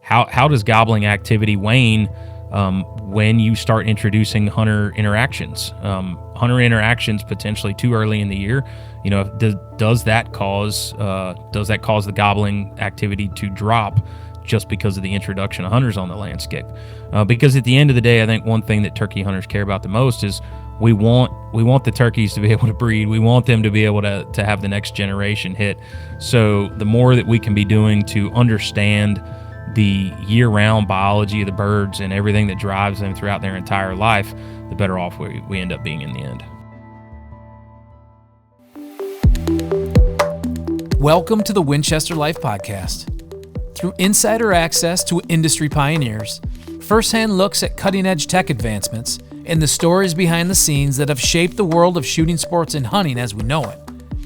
how does gobbling activity wane when you start introducing hunter interactions? Hunter interactions potentially too early in the year. Does that cause the gobbling activity to drop just because of the introduction of hunters on the landscape? Because at the end of the day, I think one thing that turkey hunters care about the most is we want the turkeys to be able to breed. We want them to be able to have the next generation hit. So the more that we can be doing to understand the year-round biology of the birds and everything that drives them throughout their entire life, the better off we end up being in the end. Welcome to the Winchester Life Podcast. Through insider access to industry pioneers, first-hand looks at cutting-edge tech advancements, and the stories behind the scenes that have shaped the world of shooting sports and hunting as we know it,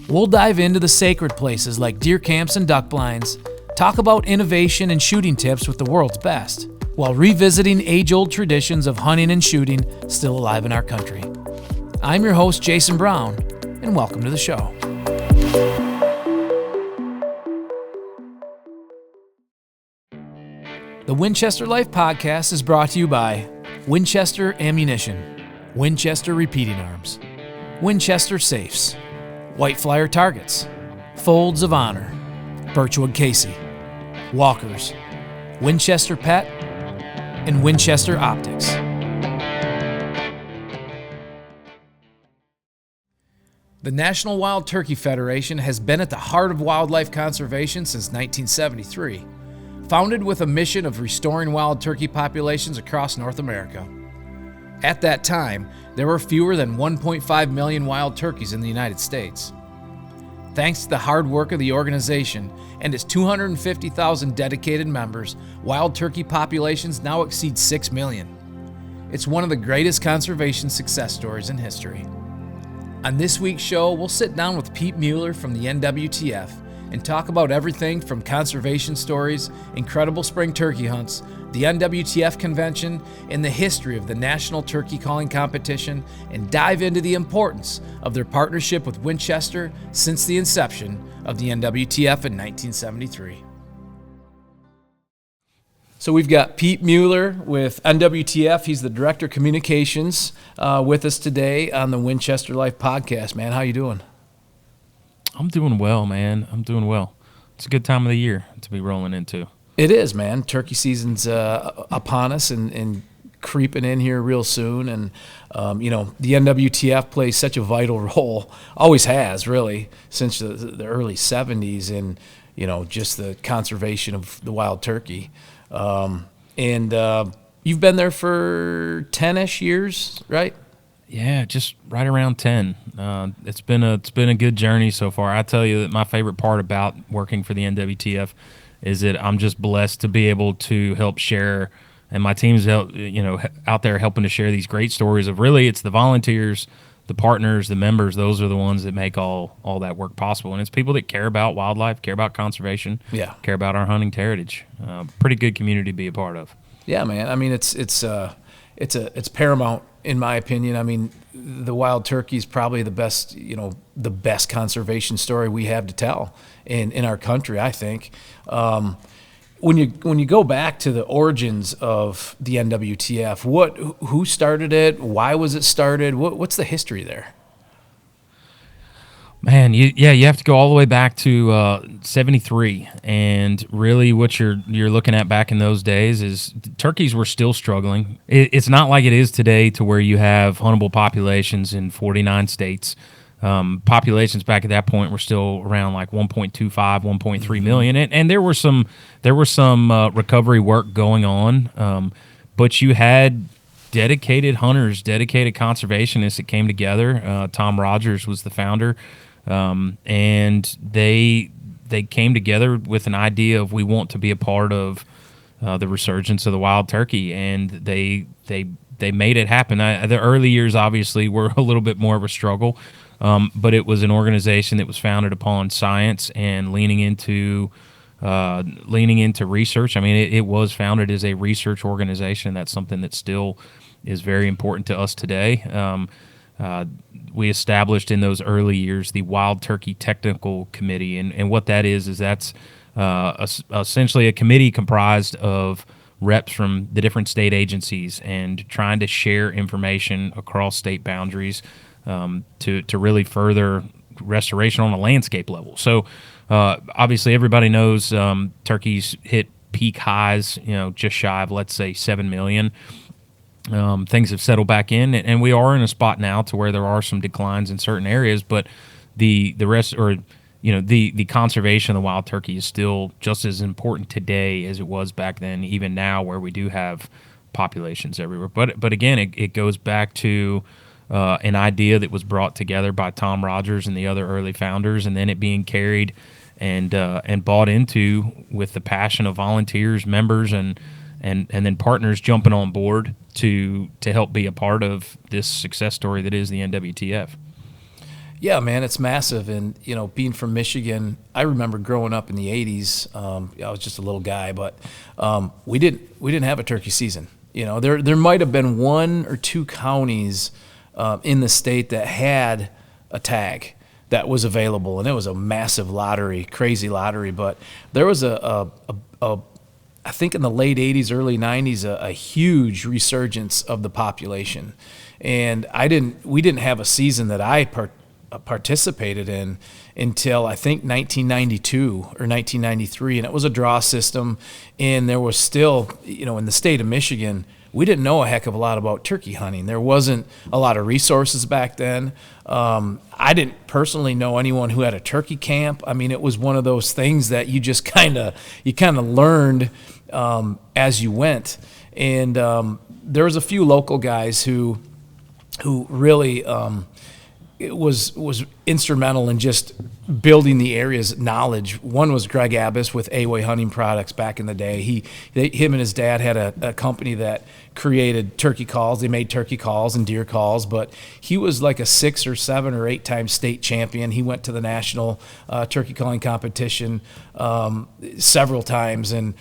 we'll dive into the sacred places like deer camps and duck blinds, talk about innovation and shooting tips with the world's best, while revisiting age-old traditions of hunting and shooting still alive in our country. I'm your host, Jason Brown, and welcome to the show. The Winchester Life Podcast is brought to you by Winchester Ammunition, Winchester Repeating Arms, Winchester Safes, White Flyer Targets, Folds of Honor, Birchwood Casey, Walkers, Winchester Pet, and Winchester Optics. The National Wild Turkey Federation has been at the heart of wildlife conservation since 1973, founded with a mission of restoring wild turkey populations across North America. At that time, there were fewer than 1.5 million wild turkeys in the United States. Thanks to the hard work of the organization and its 250,000 dedicated members, wild turkey populations now exceed 6 million. It's one of the greatest conservation success stories in history. On this week's show, we'll sit down with Pete Muller from the NWTF and talk about everything from conservation stories, incredible spring turkey hunts, the NWTF Convention, and the history of the National Turkey Calling Competition, and dive into the importance of their partnership with Winchester since the inception of the NWTF in 1973. So we've got Pete Muller with NWTF. He's the Director of Communications with us today on the Winchester Life Podcast. Man, how you doing? I'm doing well, man. I'm doing well. It's a good time of the year to be rolling into. It is, man. Turkey season's upon us and creeping in here real soon. And, the NWTF plays such a vital role, always has, really, since the early 70s in, just the conservation of the wild turkey. You've been there for 10-ish years, right? Yeah, just right around 10. It's been a good journey so far. I tell you that my favorite part about working for the NWTF is that I'm just blessed to be able to help share, and my team's out there helping to share these great stories of really it's the volunteers, the partners, the members. Those are the ones that make all that work possible, and it's people that care about wildlife, care about conservation, care about our hunting heritage. Pretty good community to be a part of. Yeah, man. I mean, it's paramount. In my opinion, I mean, the wild turkey is probably the best conservation story we have to tell in our country, I think. When you go back to the origins of the NWTF, who started it? Why was it started? What's the history there? Man, you have to go all the way back to 73, and really what you're looking at back in those days is turkeys were still struggling. It's not like it is today to where you have huntable populations in 49 states. Populations back at that point were still around like 1.25, 1.3 million, and there were some recovery work going on, but you had dedicated hunters, dedicated conservationists that came together. Tom Rogers was the founder. And they came together with an idea of we want to be a part of the resurgence of the wild turkey, and they made it happen. The early years obviously were a little bit more of a struggle, but it was an organization that was founded upon science and leaning into research. I mean, it was founded as a research organization. That's something that still is very important to us today. We established in those early years the Wild Turkey Technical Committee, and what that is that's essentially a committee comprised of reps from the different state agencies and trying to share information across state boundaries to really further restoration on a landscape level. So obviously everybody knows turkeys hit peak highs, just shy of, let's say, 7 million. Things have settled back in, and we are in a spot now to where there are some declines in certain areas, but the rest, or the conservation of the wild turkey is still just as important today as it was back then, even now where we do have populations everywhere. But again, it goes back to an idea that was brought together by Tom Rogers and the other early founders, and then it being carried and bought into with the passion of volunteers, members, and then partners jumping on board to help be a part of this success story that is the NWTF. Yeah, man, it's massive. And, being from Michigan, I remember growing up in the 80s. I was just a little guy, but we didn't have a turkey season. There might have been one or two counties in the state that had a tag that was available, and it was a massive lottery, crazy lottery. But there was I think in the late 80s, early 90s, a huge resurgence of the population. And we didn't have a season that I participated in until I think 1992 or 1993, and it was a draw system. And there was still, in the state of Michigan, we didn't know a heck of a lot about turkey hunting. There wasn't a lot of resources back then. I didn't personally know anyone who had a turkey camp. I mean, it was one of those things that you just kind of learned as you went. And there was a few local guys who really was instrumental in just building the area's knowledge. One was Greg Abbas with A-Way Hunting Products back in the day. Him and his dad had a company that created turkey calls. They made turkey calls and deer calls, but he was like a 6 or 7 or 8 time state champion. He went to the national turkey calling competition several times, and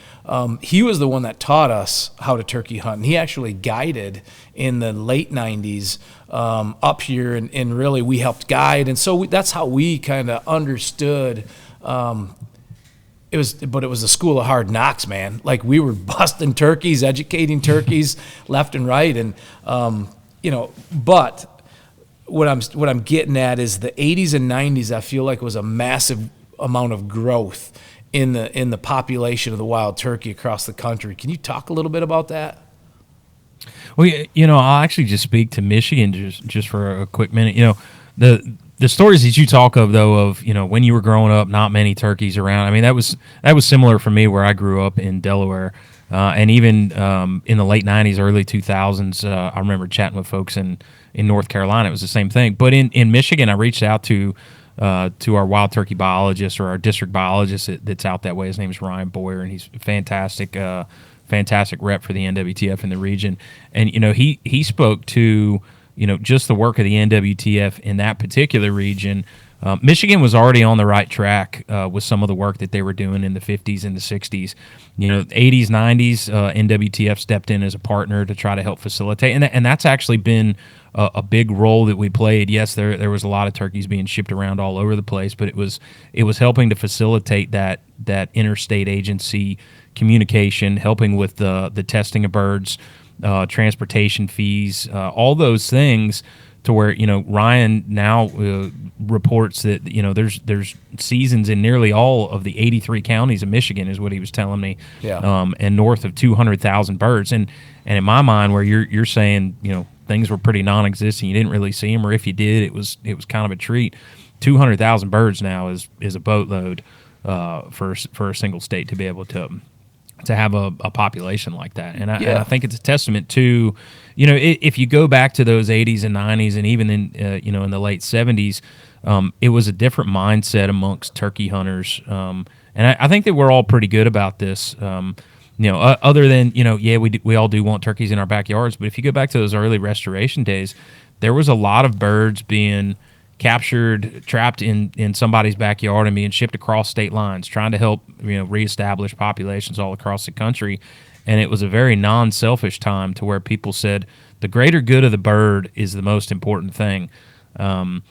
he was the one that taught us how to turkey hunt. And he actually guided in the late 90s up here, and really we helped guide. And so that's how we kind of understood. It was the school of hard knocks, man. Like, we were busting turkeys, educating turkeys left and right, and But what I'm getting at is the 80s and 90s. I feel like was a massive amount of growth in the population of the wild turkey across the country. Can you talk a little bit about that? Well, I'll actually just speak to Michigan just for a quick minute. The stories that you talk of, though, of when you were growing up, not many turkeys around. I mean, that was similar for me where I grew up in Delaware, and even in the late '90s, early 2000s, I remember chatting with folks in North Carolina. It was the same thing. But in Michigan, I reached out to our wild turkey biologist, or our district biologist that's out that way. His name is Ryan Boyer, and he's a fantastic rep for the NWTF in the region. And he spoke to just the work of the NWTF in that particular region. Michigan was already on the right track with some of the work that they were doing in the 50s and the 60s. 80s, 90s, NWTF stepped in as a partner to try to help facilitate, and that's actually been a big role that we played. Yes, there was a lot of turkeys being shipped around all over the place, but it was helping to facilitate that interstate agency communication, helping with the testing of birds, transportation fees, all those things, to where Ryan now reports that there's seasons in nearly all of the 83 counties of Michigan, is what he was telling me. Yeah. And north of 200,000 birds, and in my mind, where you're saying things were pretty non-existent, you didn't really see them, or if you did, it was kind of a treat. 200,000 birds now is a boatload for a single state to be able to have a population like that. And I think it's a testament to, if you go back to those 80s and 90s, and even in in the late 70s, it was a different mindset amongst turkey hunters. And I think that we're all pretty good about this. Other than we all do want turkeys in our backyards, but if you go back to those early restoration days, there was a lot of birds being captured, trapped in somebody's backyard, and being shipped across state lines, trying to help reestablish populations all across the country. And it was a very non-selfish time, to where people said the greater good of the bird is the most important thing. And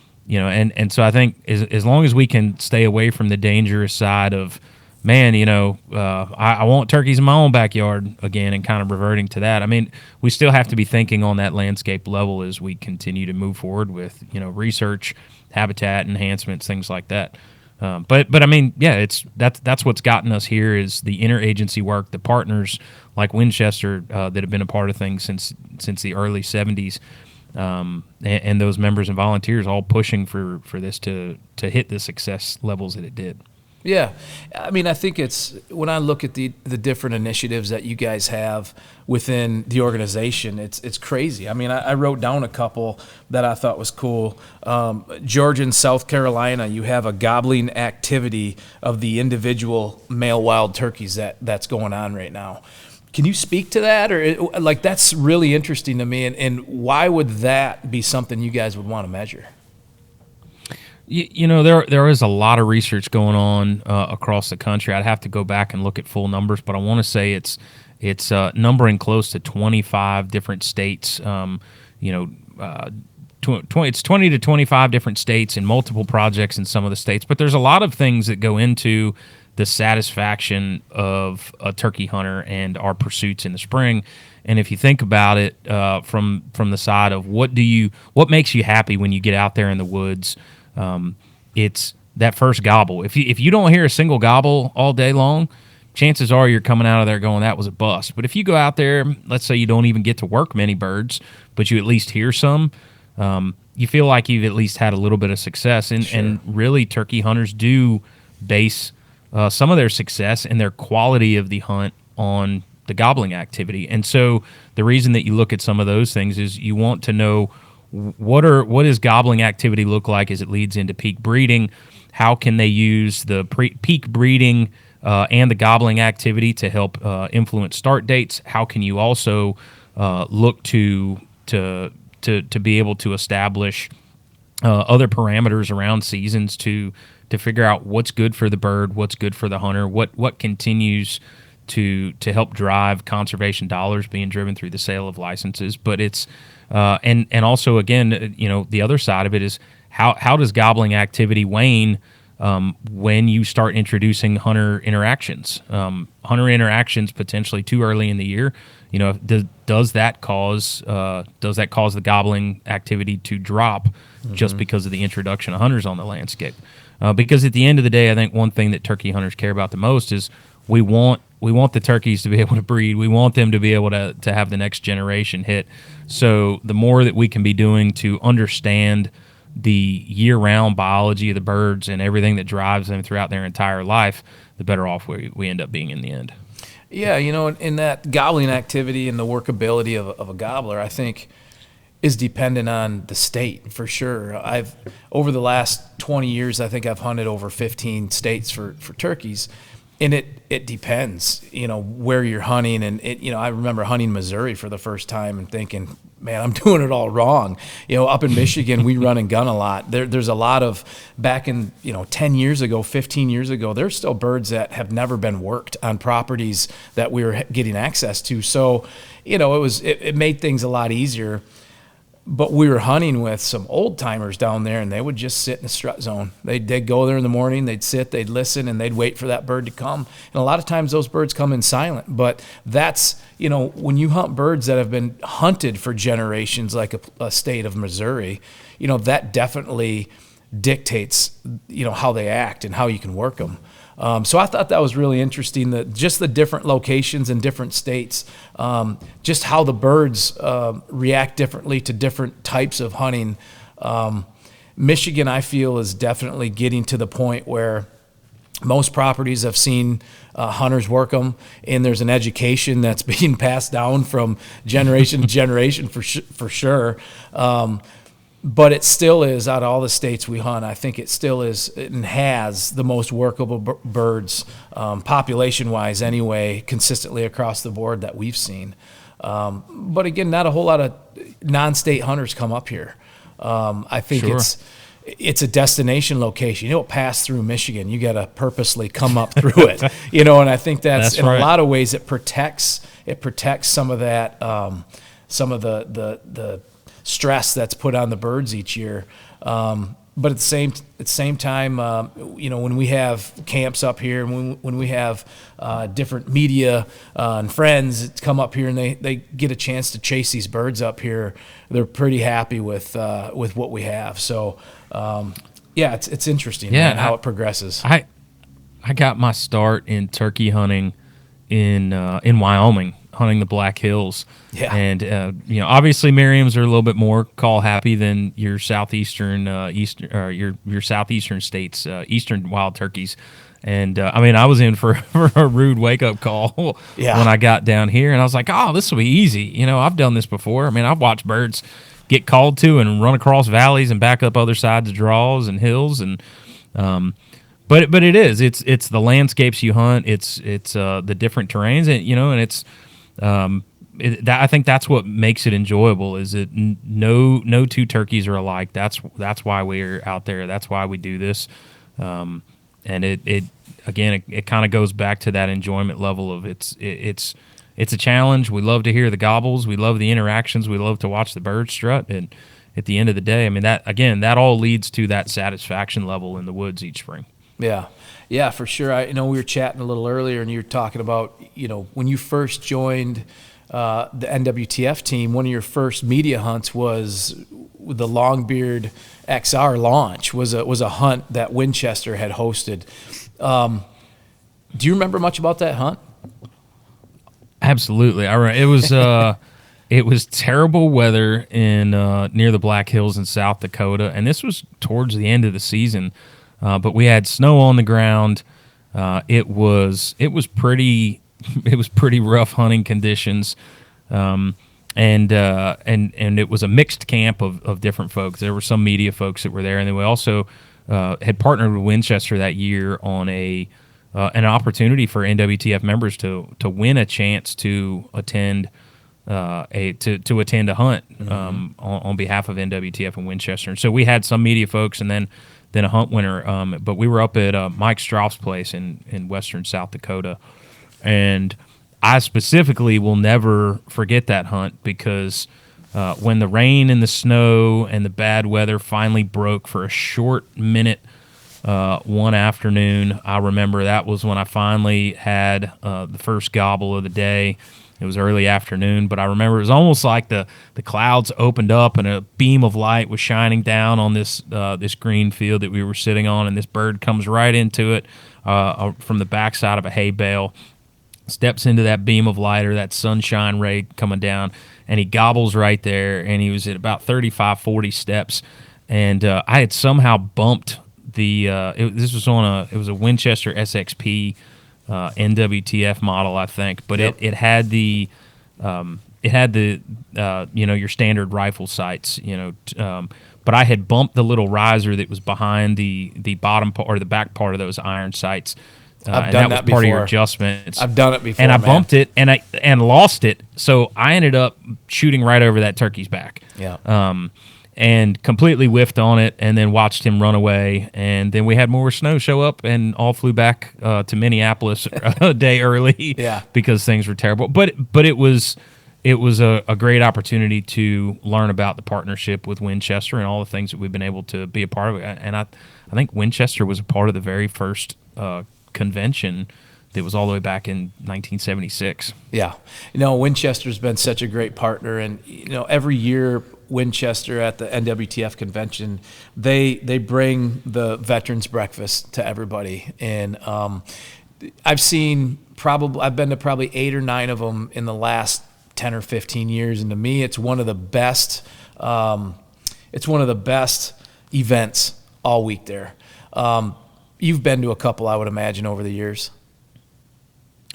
so I think as long as we can stay away from the dangerous side of man, I want turkeys in my own backyard again, and kind of reverting to that. I mean, we still have to be thinking on that landscape level as we continue to move forward with, research, habitat enhancements, things like that. But I mean, yeah, that's what's gotten us here is the interagency work, the partners like Winchester that have been a part of things since the early '70s, and those members and volunteers all pushing for this to hit the success levels that it did. Yeah. I mean, I think it's when I look at the different initiatives that you guys have within the organization, it's crazy. I mean, I wrote down a couple that I thought was cool. Georgia and South Carolina, you have a gobbling activity of the individual male wild turkeys that's going on right now. Can you speak to that? Or that's really interesting to me. And why would that be something you guys would want to measure? There is a lot of research going on across the country. I'd have to go back and look at full numbers, but I want to say it's numbering close to 25 different states. It's 20 to 25 different states and multiple projects in some of the states. But there's a lot of things that go into the satisfaction of a turkey hunter and our pursuits in the spring. And if you think about it from the side of what makes you happy when you get out there in the woods. It's that first gobble. If you don't hear a single gobble all day long, chances are you're coming out of there going, that was a bust. But if you go out there, let's say you don't even get to work many birds, but you at least hear some, you feel like you've at least had a little bit of success. And, Sure. and really, turkey hunters do base some of their success and their quality of the hunt on the gobbling activity. And so the reason that you look at some of those things is you want to know what does gobbling activity look like as it leads into peak breeding? How can they use the peak breeding and the gobbling activity to help influence start dates? How can you also look to be able to establish other parameters around seasons to figure out what's good for the bird, what's good for the hunter, what continues to help drive conservation dollars being driven through the sale of licenses? But it's and also, again, the other side of it is how does gobbling activity wane when you start introducing hunter interactions? Hunter interactions potentially too early in the year. Does that cause the gobbling activity to drop just because of the introduction of hunters on the landscape? Because at the end of the day, I think one thing that turkey hunters care about the most is we want the turkeys to be able to breed. We want them to be able to have the next generation hit. So the more that we can be doing to understand the year-round biology of the birds and everything that drives them throughout their entire life, the better off we end up being in the end. Yeah, in that gobbling activity and the workability of a gobbler, I think is dependent on the state for sure. Over the last 20 years, I think I've hunted over 15 states for turkeys. And it depends, where you're hunting. And I remember hunting Missouri for the first time and thinking, man, I'm doing it all wrong. Up in Michigan, we run and gun a lot. There's a lot of back in, 10 years ago, 15 years ago, there's still birds that have never been worked on properties that we were getting access to. So, it made things a lot easier. But we were hunting with some old timers down there, and they would just sit in the strut zone. They'd go there in the morning, they'd sit, they'd listen, and they'd wait for that bird to come. And a lot of times those birds come in silent. But that's, when you hunt birds that have been hunted for generations, like a state of Missouri, that definitely dictates, how they act and how you can work them. So I thought that was really interesting, that just the different locations in different states, just how the birds react differently to different types of hunting. Michigan, I feel, is definitely getting to the point where most properties have seen hunters work them, and there's an education that's being passed down from generation to generation for sure. But it still is, out of all the states we hunt, I think it still is and has the most workable birds, population-wise anyway, consistently across the board that we've seen. But again, not a whole lot of non-state hunters come up here. I think Sure. it's a destination location. You don't pass through Michigan. You got to purposely come up through it. And I think that's in right. a lot of ways it protects some of that, some of the stress that's put on the birds each year. But but at the same time, when we have camps up here, and when we have different media and friends come up here and they get a chance to chase these birds up here, they're pretty happy with what we have. So it's interesting, man, how it progresses. I got my start in turkey hunting in Wyoming, hunting the Black Hills. Yeah. And obviously Merriam's are a little bit more call happy than your southeastern your southeastern states eastern wild turkeys. And I was in for a rude wake up call when I got down here, and I was like, oh, this will be easy. I've done this before. I've watched birds get called to and run across valleys and back up other sides of draws and hills, and but it's the landscapes you hunt, it's the different terrains, and it's I think that's what makes it enjoyable. Is that no two turkeys are alike. That's why we're out there. That's why we do this. And it kind of goes back to that enjoyment level of it's a challenge. We love to hear the gobbles. We love the interactions. We love to watch the birds strut. And at the end of the day, that all leads to that satisfaction level in the woods each spring. Yeah, for sure. We were chatting a little earlier, and you were talking about, when you first joined the NWTF team, one of your first media hunts was the Longbeard XR launch. Was a hunt that Winchester had hosted. Do you remember much about that hunt? Absolutely. It was terrible weather in near the Black Hills in South Dakota, and this was towards the end of the season. But we had snow on the ground. It was pretty rough hunting conditions, and it was a mixed camp of different folks. There were some media folks that were there, and then we also had partnered with Winchester that year on an opportunity for NWTF members to win a chance to attend a hunt on behalf of NWTF and Winchester. And so we had some media folks, and then a hunt winner. But we were up at Mike Strauss' place in western South Dakota. And I specifically will never forget that hunt because when the rain and the snow and the bad weather finally broke for a short minute one afternoon, I remember that was when I finally had the first gobble of the day. It was early afternoon, but I remember it was almost like the clouds opened up and a beam of light was shining down on this green field that we were sitting on, and this bird comes right into it from the backside of a hay bale, steps into that beam of light or that sunshine ray coming down, and he gobbles right there, and he was at about 35, 40 steps, and I had somehow bumped it was a Winchester SXP NWTF model, I think, but yep. it had the your standard rifle sights, but I had bumped the little riser that was behind the bottom or the back part of those iron sights. I've done that was that part before. of your adjustments. I've done it before, and I bumped it and lost it, so I ended up shooting right over that turkey's back. Yeah. And completely whiffed on it, and then watched him run away. And then we had more snow show up, and all flew back to Minneapolis a day early. Yeah. Because things were terrible. But it was a great opportunity to learn about the partnership with Winchester and all the things that we've been able to be a part of. And I think Winchester was a part of the very first convention that was all the way back in 1976. Yeah. Winchester's been such a great partner, and every year Winchester at the NWTF convention, they bring the veterans breakfast to everybody, and I've been to probably 8 or 9 of them in the last 10 or 15 years, and to me it's one of the best events all week there. You've been to a couple, I would imagine, over the years.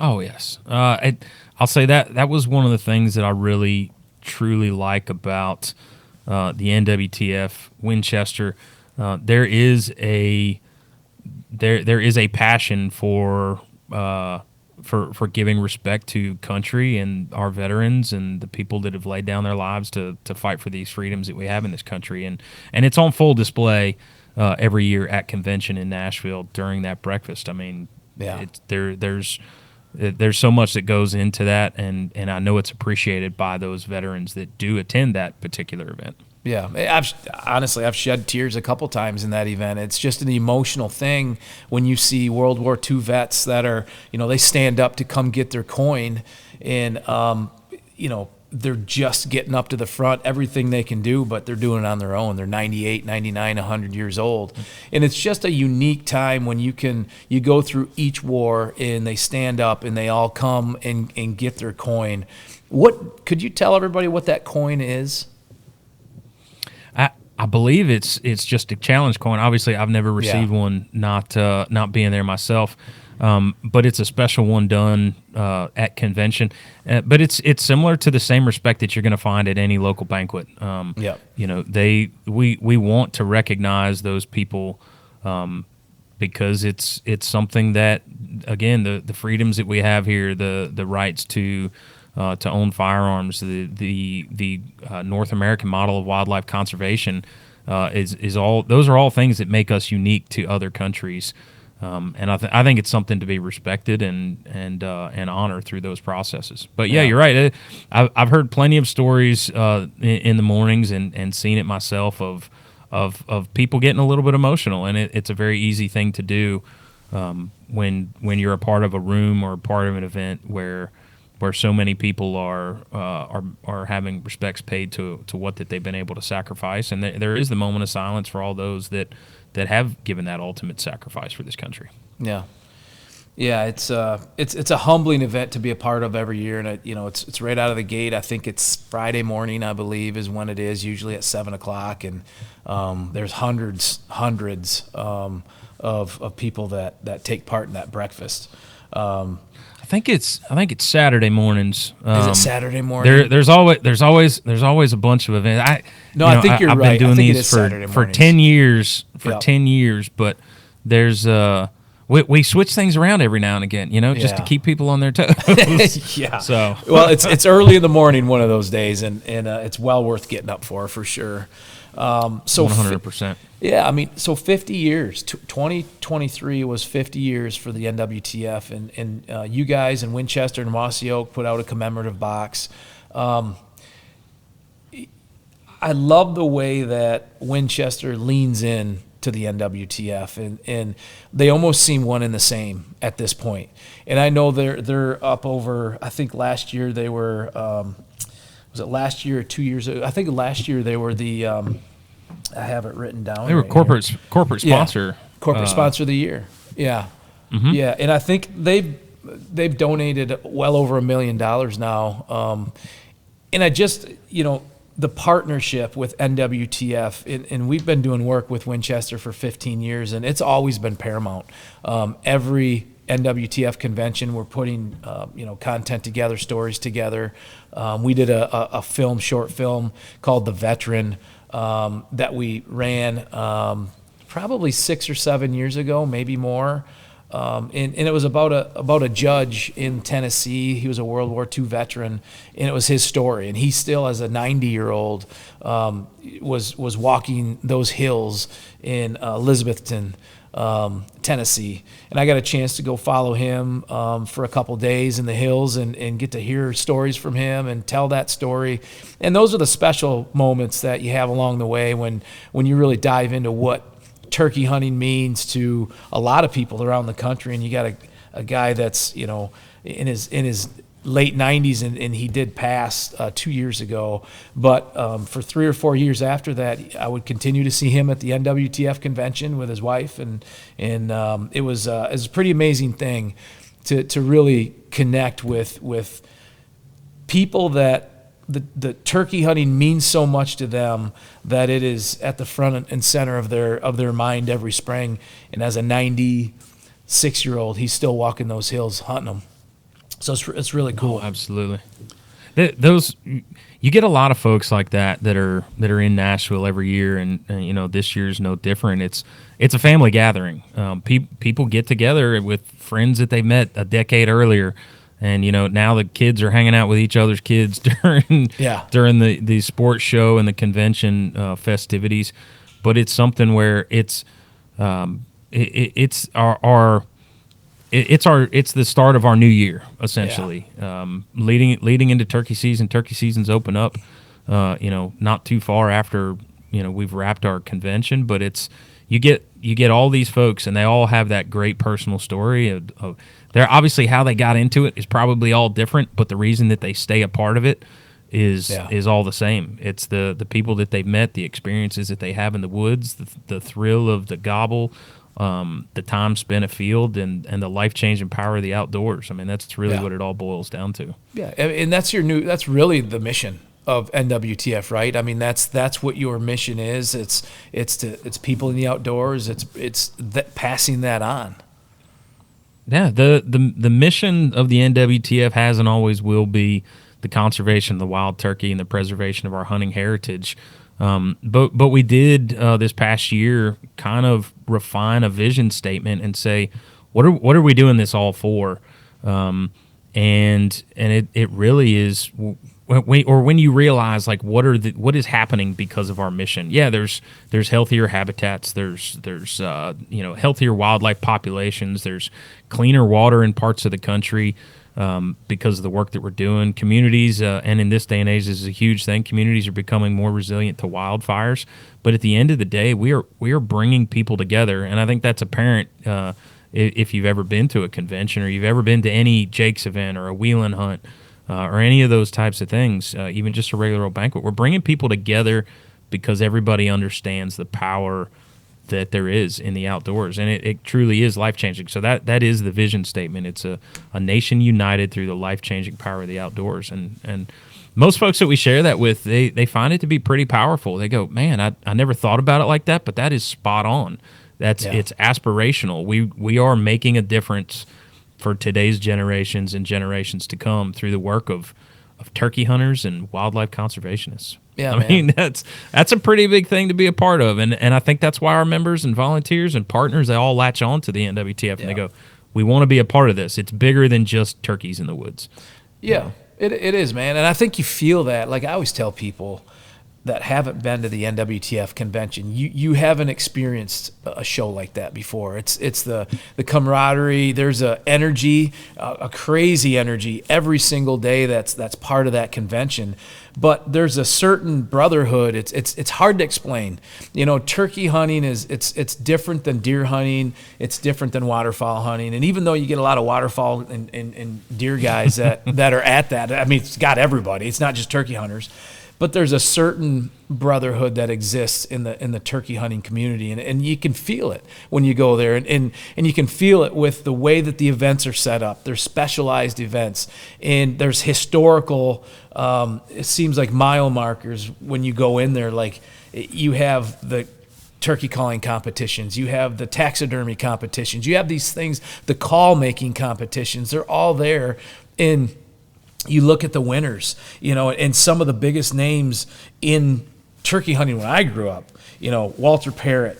Oh yes, I'll say that was one of the things that I really truly like about the NWTF Winchester. There is a passion for giving respect to country and our veterans and the people that have laid down their lives to fight for these freedoms that we have in this country, and it's on full display every year at convention in Nashville during that breakfast. Yeah. There's so much that goes into that, and I know it's appreciated by those veterans that do attend that particular event. Yeah, I've shed tears a couple times in that event. It's just an emotional thing when you see World War II vets that are, they stand up to come get their coin, and they're just getting up to the front, everything they can do, but they're doing it on their own. They're 98, 99, 100 years old. And it's just a unique time when you go through each war and they stand up and they all come and get their coin. What could you tell everybody what that coin is? I believe it's just a challenge coin. Obviously, I've never received one, not being there myself. But it's a special one done at convention. But it's similar to the same respect that you're going to find at any local banquet. We want to recognize those people because it's something that, again, the freedoms that we have here, the rights to own firearms, the North American model of wildlife conservation is all. Those are all things that make us unique to other countries, and I think it's something to be respected and honored through those processes. But yeah, you're right. I've heard plenty of stories in the mornings and seen it myself of people getting a little bit emotional, and it's a very easy thing to do when you're a part of a room or a part of an event where so many people are having respects paid to what that they've been able to sacrifice, and there is the moment of silence for all those that have given that ultimate sacrifice for this country. Yeah, it's a humbling event to be a part of every year, and it's right out of the gate. I think it's Friday morning, I believe, is when it is, usually at 7:00, and there's hundreds of people that take part in that breakfast. I think it's Saturday mornings. Is it Saturday morning? There's always a bunch of events. I think you're I've right. been doing these for 10 years. 10 years, but there's we switch things around every now and again, just to keep people on their toes. Yeah. So it's early in the morning one of those days, and it's well worth getting up for sure. 100%. Yeah, so 50 years. 2023 was 50 years for the NWTF, and you guys in Winchester and Mossy Oak put out a commemorative box. I love the way that Winchester leans in to the NWTF, and they almost seem one and the same at this point. And I know they're up over. I think last year they were. Was it last year or 2 years ago? I think last year they were the. I have it written down. They were corporate sponsor. Corporate sponsor of the year. Yeah. Mm-hmm. Yeah, and I think they've donated well over $1 million now. And I just, the partnership with NWTF, and we've been doing work with Winchester for 15 years, and it's always been paramount. Every NWTF convention, we're putting content together, stories together. We did a short film called The Veteran that we ran probably 6 or 7 years ago, maybe more. And it was about a judge in Tennessee. He was a World War II veteran, and it was his story. And he still, as a 90-year-old, was walking those hills in Elizabethton, Tennessee. And I got a chance to go follow him for a couple days in the hills and get to hear stories from him and tell that story. And those are the special moments that you have along the way when you really dive into what turkey hunting means to a lot of people around the country. And you got a guy that's in his late 90s, and he did pass 2 years ago. But for 3 or 4 years after that, I would continue to see him at the NWTF convention with his wife, and it was a pretty amazing thing to really connect with people that the turkey hunting means so much to them that it is at the front and center of their mind every spring. And as a 96-year-old, he's still walking those hills hunting them. So it's really cool. Oh, absolutely. Those you get a lot of folks like that are in Nashville every year, and this year's no different. It's a family gathering. People get together with friends that they met a decade earlier, and now the kids are hanging out with each other's kids during the sports show and the convention festivities. But it's something where it's the start of our new year, essentially. Leading into turkey season. Turkey seasons open up not too far after we've wrapped our convention. But you get all these folks, and they all have that great personal story of they're obviously how they got into it is probably all different, but the reason that they stay a part of it is all the same. It's the people that they've met, the experiences that they have in the woods, the thrill of the gobble, the time spent afield, and the life-changing power of the outdoors. I mean, that's really what it all boils down to. Yeah, and that's really the mission of NWTF, right? I mean, that's what your mission is. It's people in the outdoors. It's passing that on. Yeah, the mission of the NWTF has and always will be the conservation of the wild turkey and the preservation of our hunting heritage. But we did this past year kind of refine a vision statement and say, what are we doing this all for? And it really is when you realize like what is happening because of our mission. Yeah, there's healthier habitats, there's healthier wildlife populations, there's cleaner water in parts of the country. Because of the work that we're doing, communities, and in this day and age, this is a huge thing. Communities are becoming more resilient to wildfires. But at the end of the day, we are bringing people together, and I think that's apparent if you've ever been to a convention or you've ever been to any Jake's event or a wheeling hunt or any of those types of things, even just a regular old banquet. We're bringing people together because everybody understands the power that there is in the outdoors, and it truly is life-changing. So that is the vision statement. It's a nation united through the life-changing power of the outdoors, and most folks that we share that with, they find it to be pretty powerful. They go, man, I never thought about it like that, but that is spot on. It's aspirational. We are making a difference for today's generations and generations to come through the work of turkey hunters and wildlife conservationists. Yeah, I mean, that's a pretty big thing to be a part of, and I think that's why our members and volunteers and partners, they all latch on to the NWTF and they go, we want to be a part of this. It's bigger than just turkeys in the woods. Yeah, it is, man, and I think you feel that. Like I always tell people that haven't been to the NWTF convention, you haven't experienced a show like that before. It's the camaraderie. There's a energy, a crazy energy every single day that's part of that convention. But there's a certain brotherhood. It's hard to explain. Turkey hunting it's different than deer hunting. It's different than waterfowl hunting. And even though you get a lot of waterfowl and deer guys that are at that, I mean, it's got everybody. It's not just turkey hunters. But there's a certain brotherhood that exists in the turkey hunting community, and you can feel it when you go there, and you can feel it with the way that the events are set up. There's specialized events, and there's historical, it seems like mile markers when you go in there. Like you have the turkey calling competitions, you have the taxidermy competitions, you have these things, the call making competitions. They're all there in. You look at the winners, and some of the biggest names in turkey hunting when I grew up, Walter Parrott,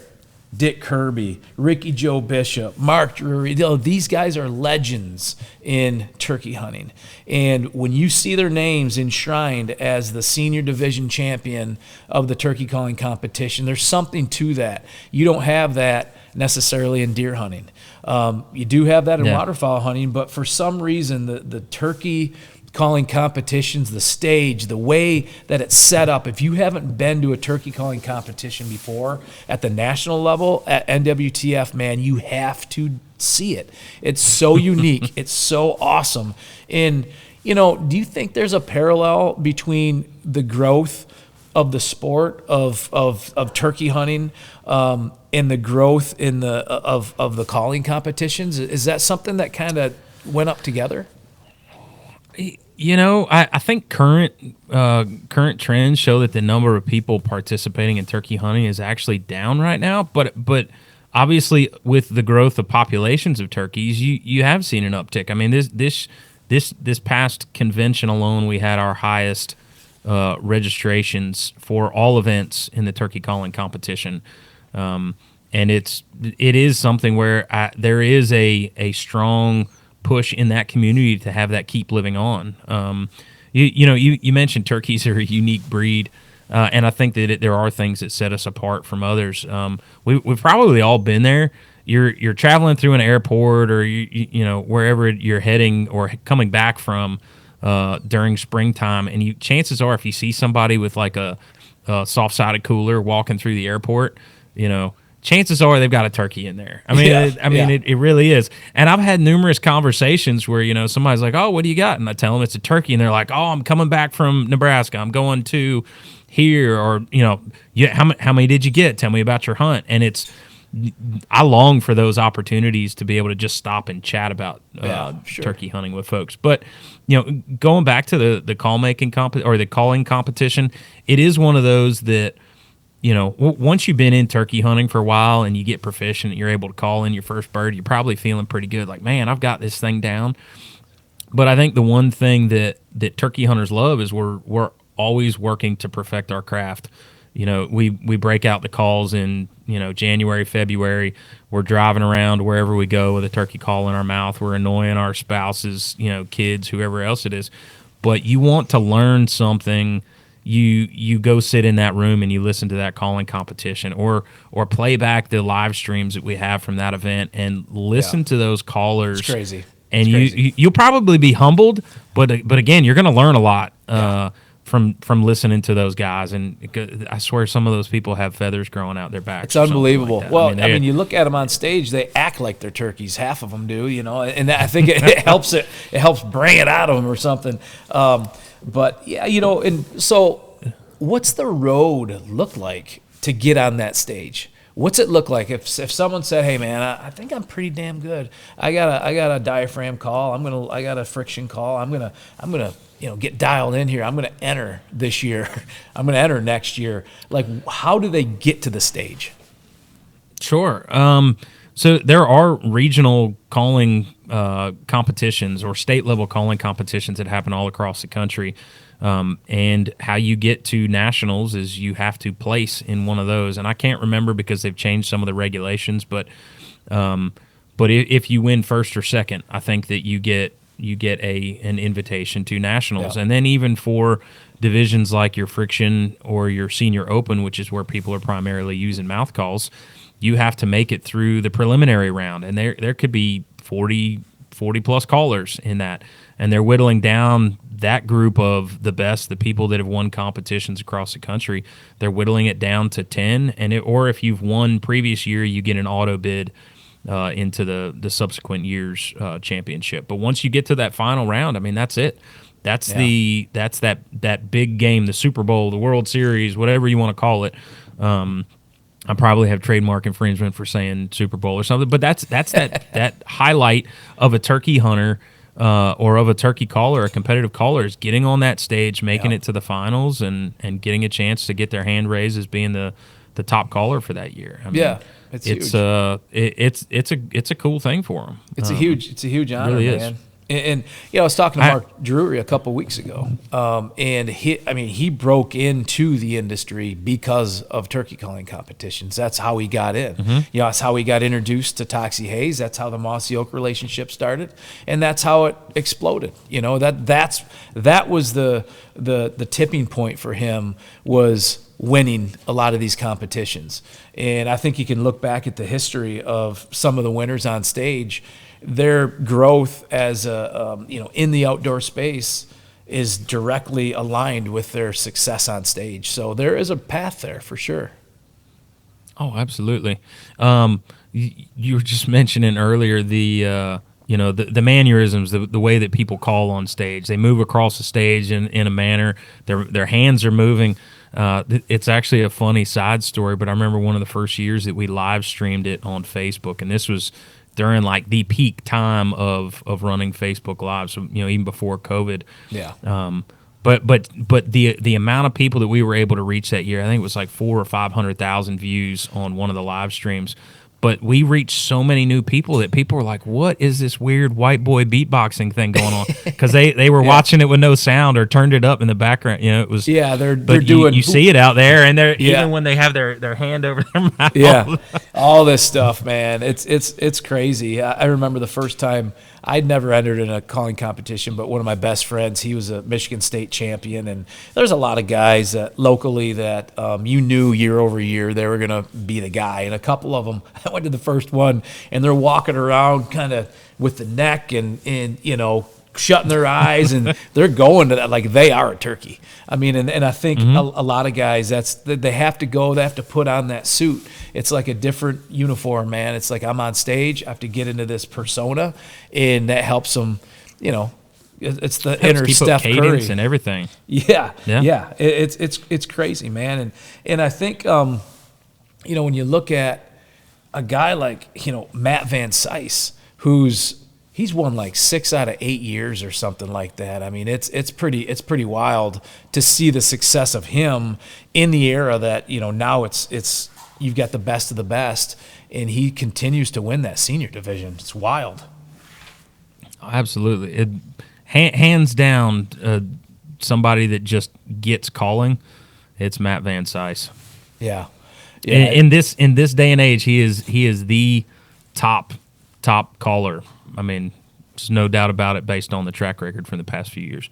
Dick Kirby, Ricky Joe Bishop, Mark Drury. These guys are legends in turkey hunting. And when you see their names enshrined as the senior division champion of the turkey calling competition, there's something to that. You don't have that necessarily in deer hunting. You do have that in waterfowl hunting, but for some reason the turkey calling competitions, the stage, the way that it's set up. If you haven't been to a turkey calling competition before at the national level at NWTF, man, you have to see it. It's so unique. It's so awesome. And, do you think there's a parallel between the growth of the sport of turkey hunting and the growth in of the calling competitions? Is that something that kind of went up together? I think current trends show that the number of people participating in turkey hunting is actually down right now. But obviously, with the growth of populations of turkeys, you have seen an uptick. I mean, this past convention alone, we had our highest registrations for all events in the turkey calling competition, and it is something where there is a strong push in that community to have that keep living on. You mentioned turkeys are a unique breed, and I think that there are things that set us apart from others. We've probably all been there. You're traveling through an airport or wherever you're heading or coming back from, during springtime, and chances are if you see somebody with like a soft-sided cooler walking through the airport, chances are they've got a turkey in there. I mean, it really is. And I've had numerous conversations where, somebody's like, oh, what do you got? And I tell them it's a turkey. And they're like, oh, I'm coming back from Nebraska. I'm going to here. Or, how many did you get? Tell me about your hunt. And I long for those opportunities to be able to just stop and chat about turkey hunting with folks. But, going back to the call-making or the calling competition, it is one of those that, once you've been in turkey hunting for a while and you get proficient and you're able to call in your first bird, you're probably feeling pretty good. Like, man, I've got this thing down. But I think the one thing that turkey hunters love is we're always working to perfect our craft. We break out the calls in, January, February. We're driving around wherever we go with a turkey call in our mouth. We're annoying our spouses, kids, whoever else it is. But you want to learn something. You go sit in that room and you listen to that calling competition or play back the live streams that we have from that event and listen to those callers. It's crazy. And you'll probably be humbled, but again, you're going to learn a lot from listening to those guys. And I swear some of those people have feathers growing out their backs. It's unbelievable. Like well, I mean, you look at them on stage, they act like they're turkeys. Half of them do, and I think it helps bring it out of them or something. But yeah, and so what's the road look like to get on that stage? What's it look like if someone said, "Hey man, I think I'm pretty damn good. I got a diaphragm call. I got a friction call. I'm gonna get dialed in here. I'm gonna enter this year. I'm gonna enter next year." Like, how do they get to the stage? Sure. So there are regional calling competitions or state level calling competitions that happen all across the country. And how you get to nationals is you have to place in one of those. And I can't remember because they've changed some of the regulations, but if you win first or second, I think that you get an invitation to nationals. Yeah. And then even for divisions like your friction or your senior open, which is where people are primarily using mouth calls, you have to make it through the preliminary round. And there could be 40 plus callers in that. And they're whittling down that group of the best, the people that have won competitions across the country. They're whittling it down to 10. Or if you've won previous year, you get an auto bid into the subsequent year's championship. But once you get to that final round, I mean, that's it. That's that big game, the Super Bowl, the World Series, whatever you want to call it. I probably have trademark infringement for saying Super Bowl or something, but that's that highlight of a turkey hunter or of a turkey caller, a competitive caller, is getting on that stage, making it to the finals, and getting a chance to get their hand raised as being the top caller for that year. I mean, it's huge. It's a cool thing for them. It's a huge honor, really man. And I was talking to Mark Drury a couple of weeks ago, and he broke into the industry because of turkey calling competitions. That's how he got in. Mm-hmm. That's how he got introduced to Toxie Hays. That's how the Mossy Oak relationship started, and that's how it exploded. That was the tipping point for him, was winning a lot of these competitions. And I think you can look back at the history of some of the winners on stage. Their growth as in the outdoor space is directly aligned with their success on stage. So there is a path there for sure. Oh, absolutely. You were just mentioning earlier the mannerisms, the way that people call on stage. They move across the stage in a manner. Their hands are moving. It's actually a funny side story, but I remember one of the first years that we live streamed it on Facebook, and this was during like the peak time of running Facebook Live, so even before COVID. Yeah. But the amount of people that we were able to reach that year, I think it was like 400,000 or 500,000 views on one of the live streams. But we reached so many new people that people were like, "What is this weird white boy beatboxing thing going on?" Because they were watching it with no sound or turned it up in the background. It was they're doing. You see it out there, and they're even when they have their hand over their mouth. Yeah, all this stuff, man. It's crazy. I remember the first time. I'd never entered in a calling competition, but one of my best friends, he was a Michigan State champion, and there's a lot of guys that locally that you knew year over year they were going to be the guy. And a couple of them, I went to the first one, and they're walking around kind of with the neck and shutting their eyes, and they're going to that like they are a turkey. I mean, and I think a lot of guys, they have to go, they have to put on that suit. It's like a different uniform, man. It's like I'm on stage, I have to get into this persona, and that helps them, you know. It's the inner Steph Curry and everything. Yeah. It's crazy, man. And I think you know, when you look at a guy like, you know, Matt Van Cise, he's won like 6 out of 8 years or something like that. I mean, it's pretty wild to see the success of him in the era that, you know, now it's you've got the best of the best, and he continues to win that senior division. It's wild. Absolutely. Hands down, somebody that just gets calling, it's Matt Van Cise. Yeah. In this day and age, he is the top caller. I mean, there's no doubt about it based on the track record from the past few years.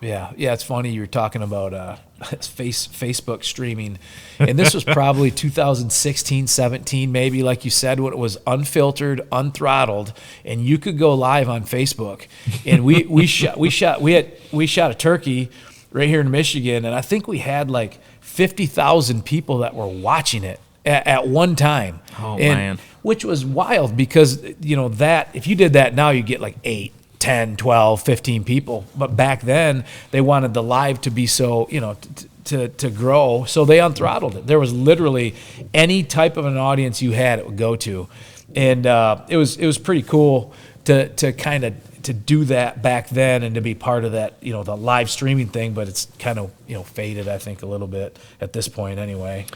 Yeah. It's funny you were talking about Facebook streaming, and this was probably 2016, 17, maybe, like you said, when it was unfiltered, unthrottled, and you could go live on Facebook. And we shot a turkey right here in Michigan, and I think we had like 50,000 people that were watching it at one time. Oh, man. Which was wild because, you know, that if you did that now, you get like 8, 10, 12, 15 people. But back then, they wanted the live to be so, you know, to grow. So they unthrottled it. There was literally any type of an audience you had, it would go to. And it was pretty cool to kind of to do that back then and to be part of that, you know, the live streaming thing. But it's kind of, you know, faded, I think, a little bit at this point anyway.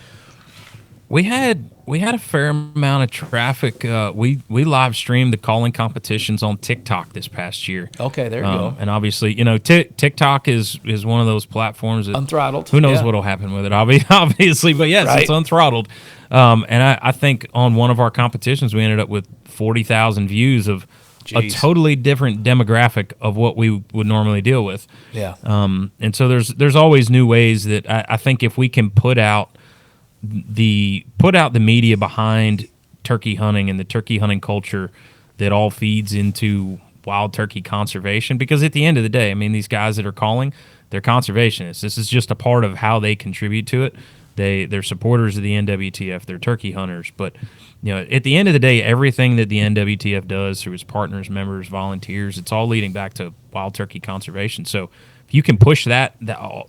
We had a fair amount of traffic. We live streamed the calling competitions on TikTok this past year. Okay, there you go. And obviously, you know, TikTok is one of those platforms that unthrottled. Who knows what'll happen with it? Obviously, but yes, It's unthrottled. And I think on one of our competitions, we ended up with 40,000 views of a totally different demographic of what we would normally deal with. Yeah. And so there's always new ways that I think if we can put out the media behind turkey hunting and the turkey hunting culture that all feeds into wild turkey conservation, because at the end of the day, I mean, these guys that are calling, they're conservationists. This is just a part of how they contribute to it. They're supporters of the NWTF. They're turkey hunters. But, you know, at the end of the day, everything that the NWTF does through its partners, members, volunteers, it's all leading back to wild turkey conservation. So if you can push that,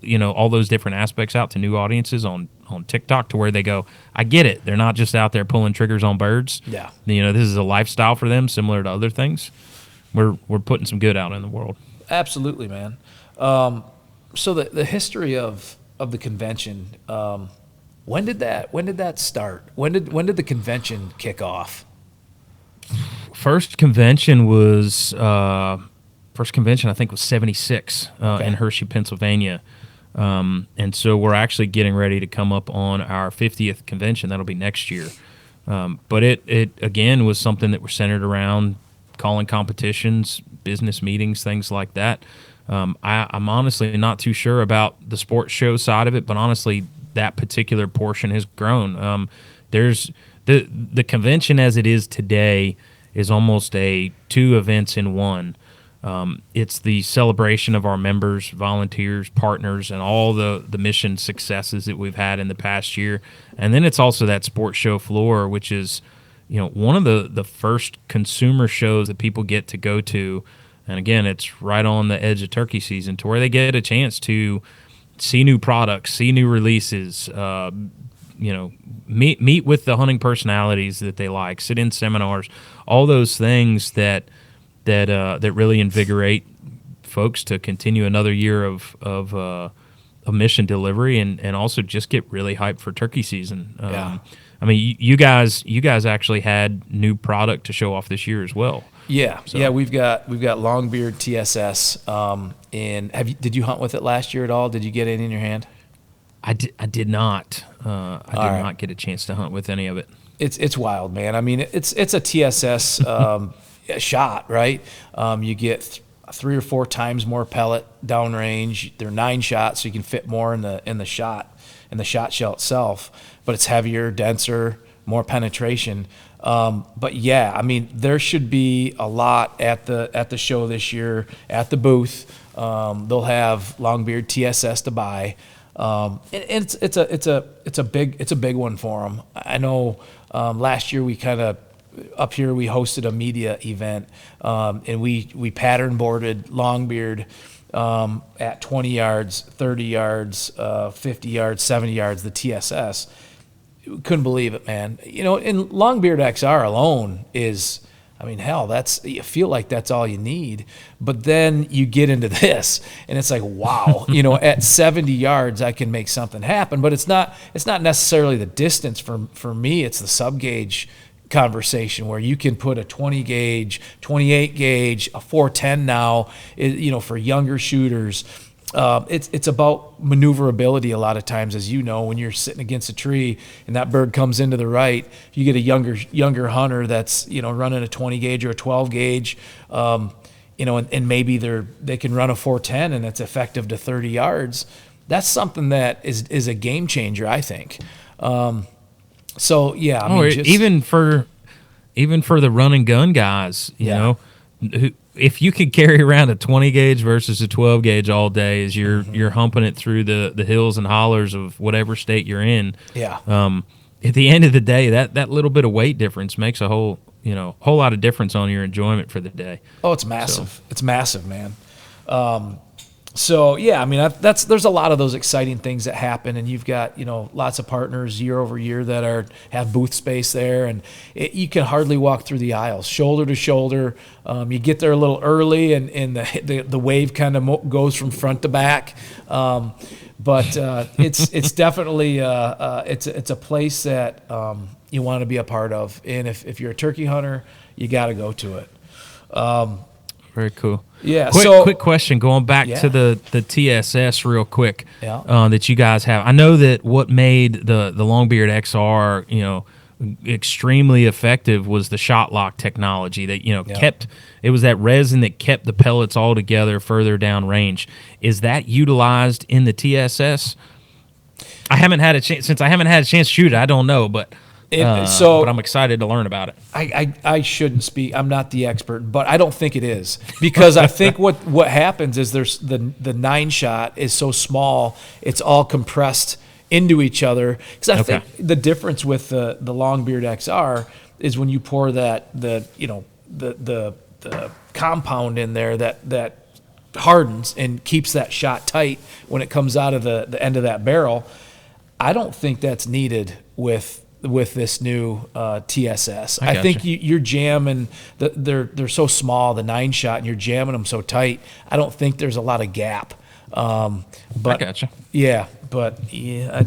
you know, all those different aspects out to new audiences on TikTok to where they go, I get it. They're not just out there pulling triggers on birds. Yeah. You know, this is a lifestyle for them, similar to other things. We're putting some good out in the world. Absolutely, man. So the history of the convention, when did that start? When did the convention kick off? First convention I think was 76 in Hershey, Pennsylvania. And so we're actually getting ready to come up on our 50th convention. That'll be next year. But it again was something that was centered around calling competitions, business meetings, things like that. I'm honestly not too sure about the sports show side of it, but honestly, that particular portion has grown. There's the convention as it is today is almost 2 events in one. It's the celebration of our members, volunteers, partners, and all the mission successes that we've had in the past year. And then it's also that sports show floor, which is, you know, one of the first consumer shows that people get to go to. And again, it's right on the edge of turkey season to where they get a chance to see new products, see new releases, you know, meet with the hunting personalities that they like, sit in seminars, all those things that really invigorate folks to continue another year of mission delivery and also just get really hyped for turkey season. I mean, you guys actually had new product to show off this year as well. Yeah, so. Yeah, we've got Longbeard TSS. And did you hunt with it last year at all? Did you get any in your hand? I did not. I did not get a chance to hunt with any of it. It's wild, man. I mean, it's a TSS shot, right? You get 3 or 4 times more pellet downrange. They're 9 shots, so you can fit more in the shot shell itself. But it's heavier, denser. more penetration. But yeah, I mean, there should be a lot at the show this year at the booth. They'll have Longbeard TSS to buy. And it's a big one for them. I know last year we kind of up here we hosted a media event, and we pattern boarded Longbeard at 20 yards, 30 yards, 50 yards, 70 yards, the TSS. Couldn't believe it, man. You know, and Longbeard XR alone is, I mean, hell, you feel like that's all you need. But then you get into this, and it's like, wow, you know, at 70 yards, I can make something happen. But it's not necessarily the distance for me. It's the sub gauge conversation where you can put a 20 gauge, 28 gauge, a 410 now, you know, for younger shooters. It's about maneuverability a lot of times, as you know, when you're sitting against a tree and that bird comes into the right, you get a younger hunter that's, you know, running a 20 gauge or a 12 gauge, you know, and maybe they can run a 410 and it's effective to 30 yards. That's something that is a game changer, I think. So yeah, I mean, even for the run and gun guys, you know, if you could carry around a 20 gauge versus a 12 gauge all day as you're humping it through the hills and hollers of whatever state you're in. Yeah. At the end of the day, that little bit of weight difference makes a whole lot of difference on your enjoyment for the day. Oh, it's massive. So. It's massive, man. So yeah, I mean, there's a lot of those exciting things that happen, and you've got, you know, lots of partners year over year that have booth space there, and you can hardly walk through the aisles, shoulder to shoulder. You get there a little early, and the wave kind of goes from front to back. But it's definitely it's a place that you want to be a part of, and if you're a turkey hunter, you got to go to it. Very cool. Yeah. Quick question, going back to the TSS real quick. Yeah. That you guys have. I know that what made the Longbeard XR, you know, extremely effective was the shot lock technology that, you know, kept. It was that resin that kept the pellets all together further down range. Is that utilized in the TSS? I haven't had a chance to shoot it. I don't know, but. But I'm excited to learn about it. I shouldn't speak. I'm not the expert, but I don't think it is, because I think what happens is there's the 9-shot is so small, it's all compressed into each other. Because I think the difference with the Longbeard XR is when you pour the compound in there that hardens and keeps that shot tight when it comes out of the end of that barrel. I don't think that's needed with this new TSS. I think you're jamming, they're so small, the 9-shot, and you're jamming them so tight, I don't think there's a lot of gap. But I gotcha. Yeah, but yeah,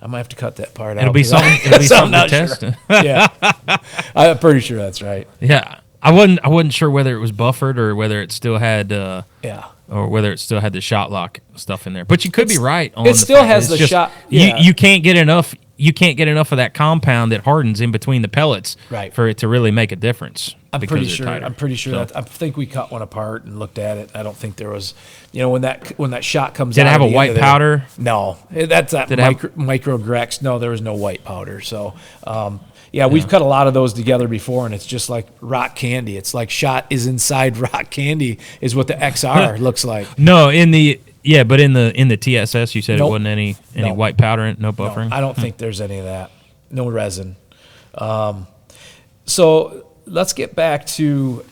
I might have to cut that part out. It'll be something to test. Sure. Yeah, I'm pretty sure that's right. Yeah, I wasn't sure whether it was buffered or whether it still had or whether it still had the shot lock stuff in there. But you could be right on it still has the shot. Yeah. You can't get enough. You can't get enough of that compound that hardens in between the pellets for it to really make a difference. I'm pretty sure that I think we cut one apart and looked at it. I don't think there was, you know, when that shot comes out. Did it have a white powder? No, that's that micro Grex. No, there was no white powder. So, we've cut a lot of those together before, and it's just like rock candy. It's like shot is inside rock candy is what the XR looks like. No, but in the TSS, you said it wasn't any white powder, no buffering. No, I don't think there's any of that. No resin. So let's get back to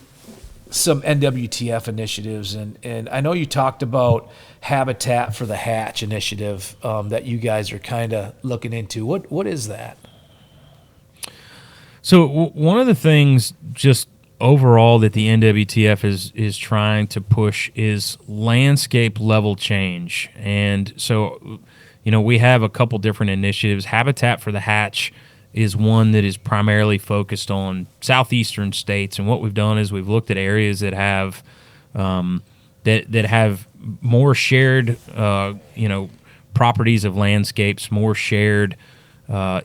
some NWTF initiatives, and I know you talked about Habitat for the Hatch initiative that you guys are kind of looking into. What is that? So one of the things just overall that the NWTF is trying to push is landscape level change. And so, you know, we have a couple different initiatives. Habitat for the Hatch is one that is primarily focused on southeastern states. And what we've done is we've looked at areas that have that have more shared, properties of landscapes, more shared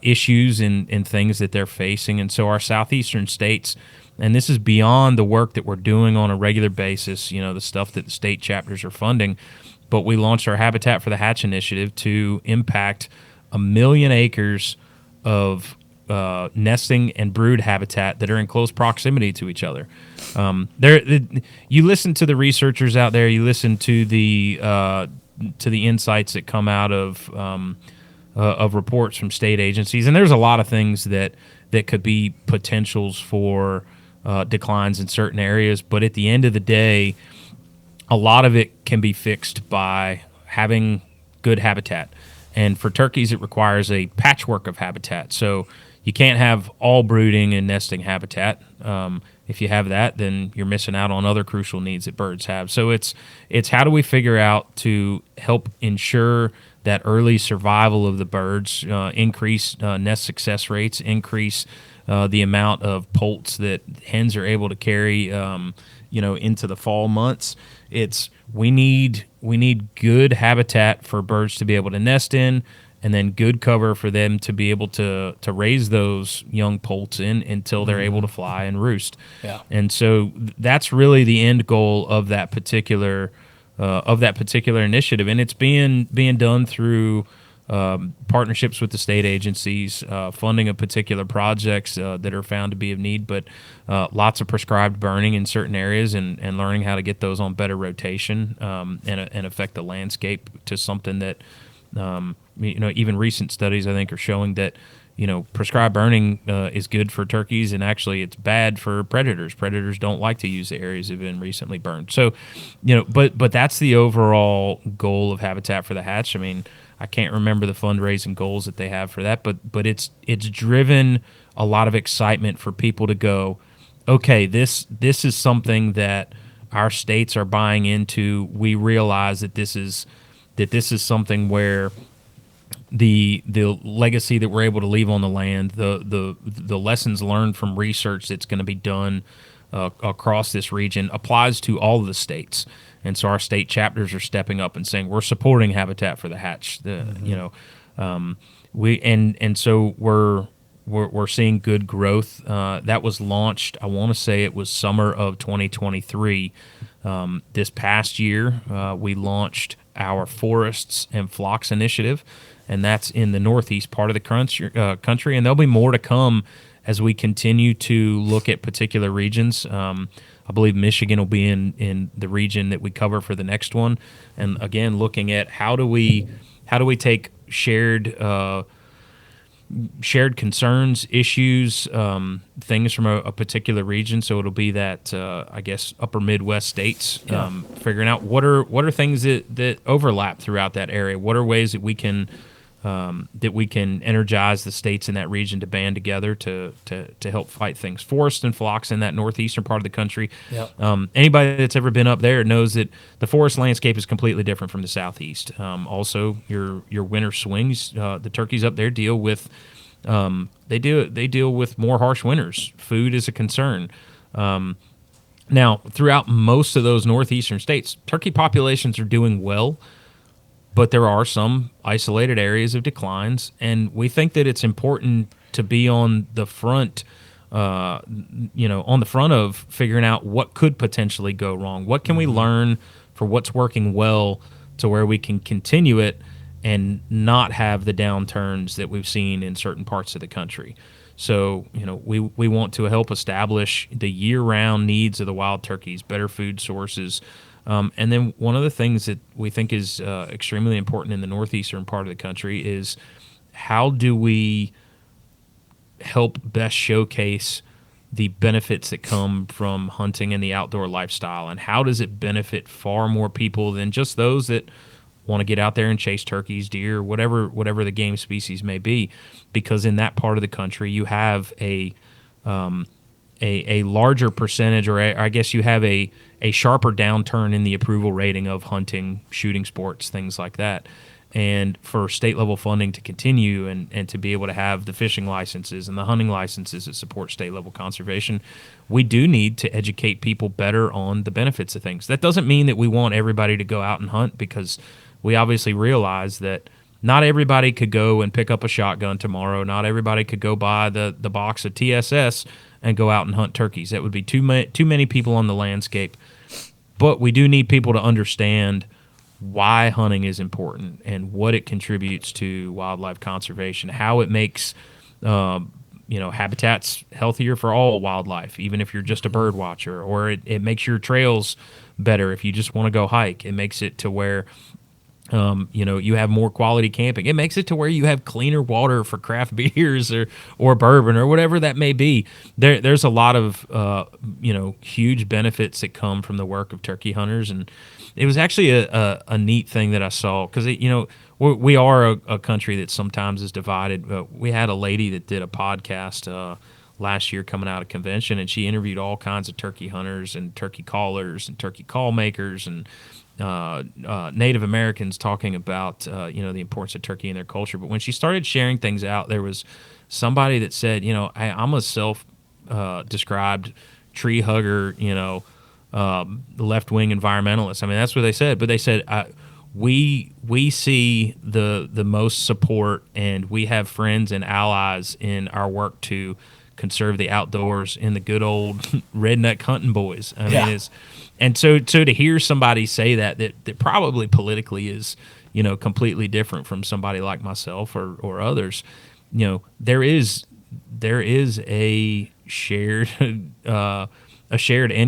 issues and things that they're facing. And so our southeastern states, and this is beyond the work that we're doing on a regular basis, you know, the stuff that the state chapters are funding, but we launched our Habitat for the Hatch initiative to impact 1 million acres of nesting and brood habitat that are in close proximity to each other. You listen to the researchers out there. You listen to the insights that come out of reports from state agencies, and there's a lot of things that could be potentials for declines in certain areas. But at the end of the day, a lot of it can be fixed by having good habitat. And for turkeys, it requires a patchwork of habitat. So you can't have all brooding and nesting habitat. If you have that, then you're missing out on other crucial needs that birds have. So it's how do we figure out to help ensure that early survival of the birds, increase nest success rates, increase the amount of poults that hens are able to carry, into the fall months. We need good habitat for birds to be able to nest in, and then good cover for them to be able to raise those young poults in until they're able to fly and roost. Yeah. And so that's really the end goal of that particular initiative, and it's being done through partnerships with the state agencies, funding of particular projects that are found to be of need, but lots of prescribed burning in certain areas, and learning how to get those on better rotation and affect the landscape to something that even recent studies I think are showing that prescribed burning is good for turkeys, and actually it's bad for predators. Predators don't like to use the areas that have been recently burned. So, but that's the overall goal of Habitat for the Hatch. I mean, I can't remember the fundraising goals that they have for that, but it's driven a lot of excitement for people to go, okay, this is something that our states are buying into. We realize that this is something where the legacy that we're able to leave on the land, the lessons learned from research that's going to be done across this region applies to all of the states. And so our state chapters are stepping up and saying we're supporting Habitat for the Hatch. So we're seeing good growth. That was launched, I want to say it was summer of 2023. This past year, we launched our Forests and Flocks initiative, and that's in the northeast part of the country. And there'll be more to come as we continue to look at particular regions. I believe Michigan will be in the region that we cover for the next one. And again, looking at how do we take shared concerns, issues, things from a particular region. So it'll be that upper Midwest states, figuring out what are things that overlap throughout that area. What are ways that we can energize the states in that region to band together to help fight things. Forest and flocks in that northeastern part of the country. Yep. Anybody that's ever been up there knows that the forest landscape is completely different from the southeast. Also, your winter swings, the turkeys up there deal with they deal with more harsh winters. Food is a concern. Now, throughout most of those northeastern states, turkey populations are doing well, but there are some isolated areas of declines, and we think that it's important to be on the front, on the front of figuring out what could potentially go wrong. What can we learn for what's working well to where we can continue it and not have the downturns that we've seen in certain parts of the country. So, we want to help establish the year-round needs of the wild turkeys, better food sources. And then one of the things that we think is extremely important in the northeastern part of the country is how do we help best showcase the benefits that come from hunting and the outdoor lifestyle, and how does it benefit far more people than just those that want to get out there and chase turkeys, deer, whatever the game species may be, because in that part of the country you have a larger percentage, or I guess you have a sharper downturn in the approval rating of hunting, shooting sports, things like that. And for state level funding to continue and to be able to have the fishing licenses and the hunting licenses that support state level conservation, we do need to educate people better on the benefits of things. That doesn't mean that we want everybody to go out and hunt, because we obviously realize that not everybody could go and pick up a shotgun tomorrow. Not everybody could go buy the box of TSS and go out and hunt turkeys. That would be too many people on the landscape. But we do need people to understand why hunting is important and what it contributes to wildlife conservation, how it makes habitat's healthier for all wildlife, even if you're just a bird watcher, or it makes your trails better if you just want to go hike. It makes it to where you have more quality camping. It makes it to where you have cleaner water for craft beers or bourbon or whatever that may be. There's a lot of huge benefits that come from the work of turkey hunters, and it was actually a neat thing that I saw because we are a country that sometimes is divided. We had a lady that did a podcast last year coming out of convention, and she interviewed all kinds of turkey hunters and turkey callers and turkey call makers and Native Americans talking about the importance of turkey in their culture. But when she started sharing things out, there was somebody that said, I'm a self described tree hugger, left-wing environmentalist. I mean, that's what they said. But they said we see the most support, and we have friends and allies in our work to conserve the outdoors in the good old redneck hunting boys. I mean, and so to hear somebody say that probably politically is, completely different from somebody like myself or others, there is a shared end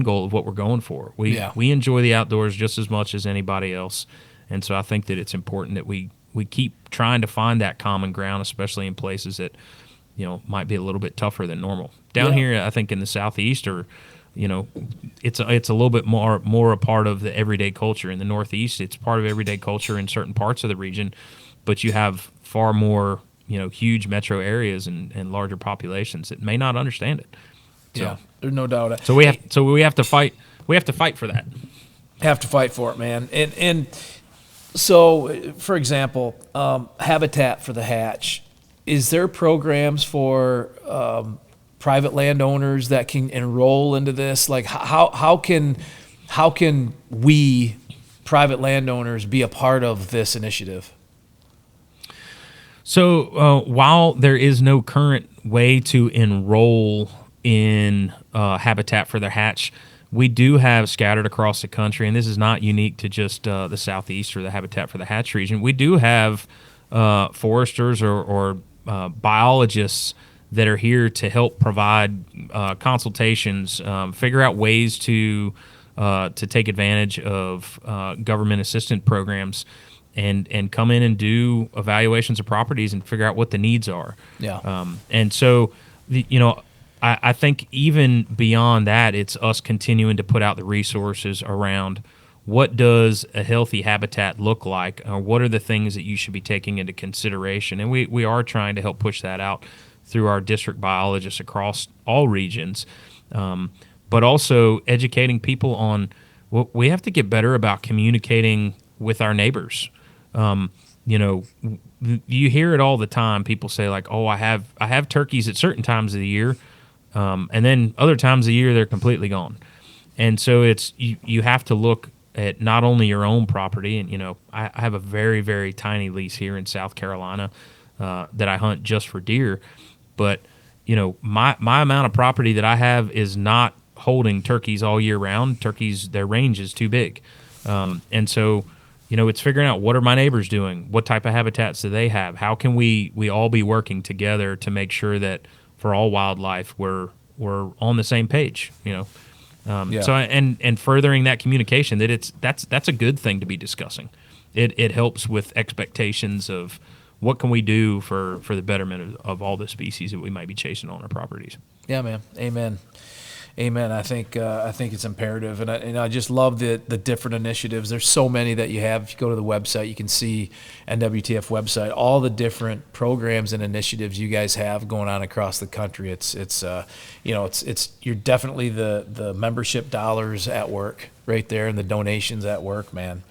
goal of what we're going for. We enjoy the outdoors just as much as anybody else, and so I think that it's important that we keep trying to find that common ground, especially in places that might be a little bit tougher than normal. Down here, I think in the Southeast, or it's a little bit more a part of the everyday culture. In the Northeast, it's part of everyday culture in certain parts of the region, but you have far more huge metro areas and larger populations that may not understand it. So, there's no doubt. So we have to fight. We have to fight for that. Have to fight for it, man. And so, for example, Habitat for the Hatch. Is there programs for private landowners that can enroll into this? Like, how can we private landowners be a part of this initiative? So while there is no current way to enroll in Habitat for the Hatch, we do have scattered across the country, and this is not unique to just the Southeast or the Habitat for the Hatch region. We do have foresters or biologists that are here to help provide consultations, figure out ways to take advantage of government assistance programs, and come in and do evaluations of properties and figure out what the needs are. And so, I think even beyond that, it's us continuing to put out the resources around what does a healthy habitat look like, or what are the things that you should be taking into consideration. And we are trying to help push that out through our district biologists across all regions, but also educating people on what we have to get better about communicating with our neighbors. You hear it all the time. People say like, "Oh, I have turkeys at certain times of the year, and then other times of the year they're completely gone." And so it's you have to look at not only your own property, and I have a very, very tiny lease here in South Carolina that I hunt just for deer, but my amount of property that I have is not holding turkeys all year round. Turkeys, their range is too big, and so it's figuring out what are my neighbors doing, what type of habitats do they have, how can we all be working together to make sure that for all wildlife we're on the same page. So and furthering that communication, that's a good thing to be discussing. It helps with expectations of what can we do for the betterment of all the species that we might be chasing on our properties. Yeah, man. Amen. I think it's imperative, and I just love the different initiatives. There's so many that you have. If you go to the website, you can see NWTF website, all the different programs and initiatives you guys have going on across the country. It's you're definitely the membership dollars at work right there, and the donations at work, man.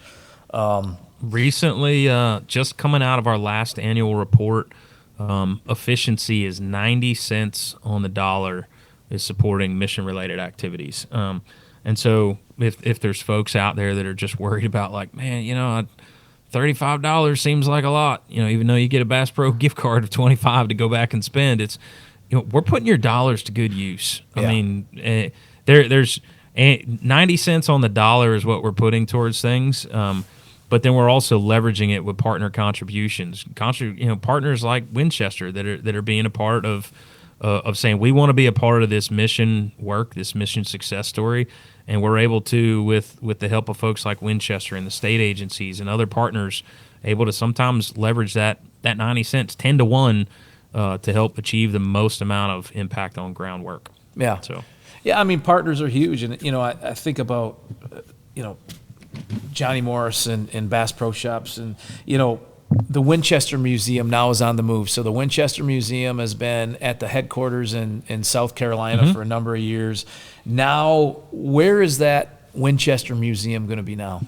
Recently, just coming out of our last annual report, efficiency is 90 cents on the dollar is supporting mission-related activities. And so if there's folks out there that are just worried about like, man, $35 seems like a lot, even though you get a Bass Pro gift card of $25 to go back and spend, it's, we're putting your dollars to good use. Yeah. I mean, there's 90 cents on the dollar is what we're putting towards things. But then we're also leveraging it with partner contributions. Partners like Winchester that are being a part of of saying we want to be a part of this mission work, this mission success story, and we're able to, with the help of folks like Winchester and the state agencies and other partners, able to sometimes leverage that 90 cents 10 to 1 to help achieve the most amount of impact on groundwork. Yeah. So, yeah, I mean, partners are huge, and I think about Johnny Morris and Bass Pro Shops, and the Winchester Museum now is on the move. So the Winchester Museum has been at the headquarters in South Carolina for a number of years. Now, where is that Winchester Museum going to be now?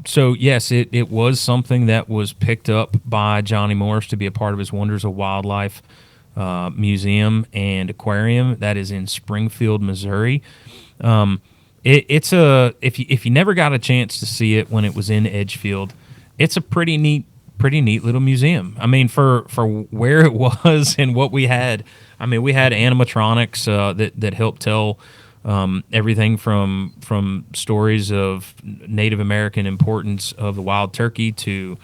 So yes, it was something that was picked up by Johnny Morris to be a part of his Wonders of Wildlife Museum and Aquarium. That is in Springfield, Missouri. It's if you never got a chance to see it when it was in Edgefield, it's a pretty neat little museum. I mean, for where it was and what we had. I mean, we had animatronics that helped tell everything from stories of Native American importance of the wild turkey to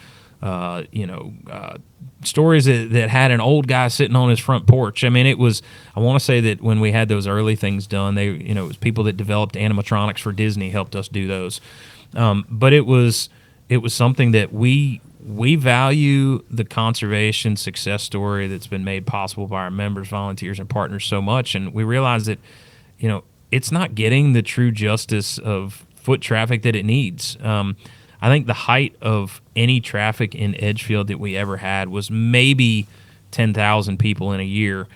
stories that had an old guy sitting on his front porch. I mean, I want to say that when we had those early things done, it was people that developed animatronics for Disney helped us do those. But it was something that we value the conservation success story that's been made possible by our members, volunteers, and partners so much. And we realize that, it's not getting the true justice of foot traffic that it needs. I think the height of any traffic in Edgefield that we ever had was maybe 10,000 people in a year.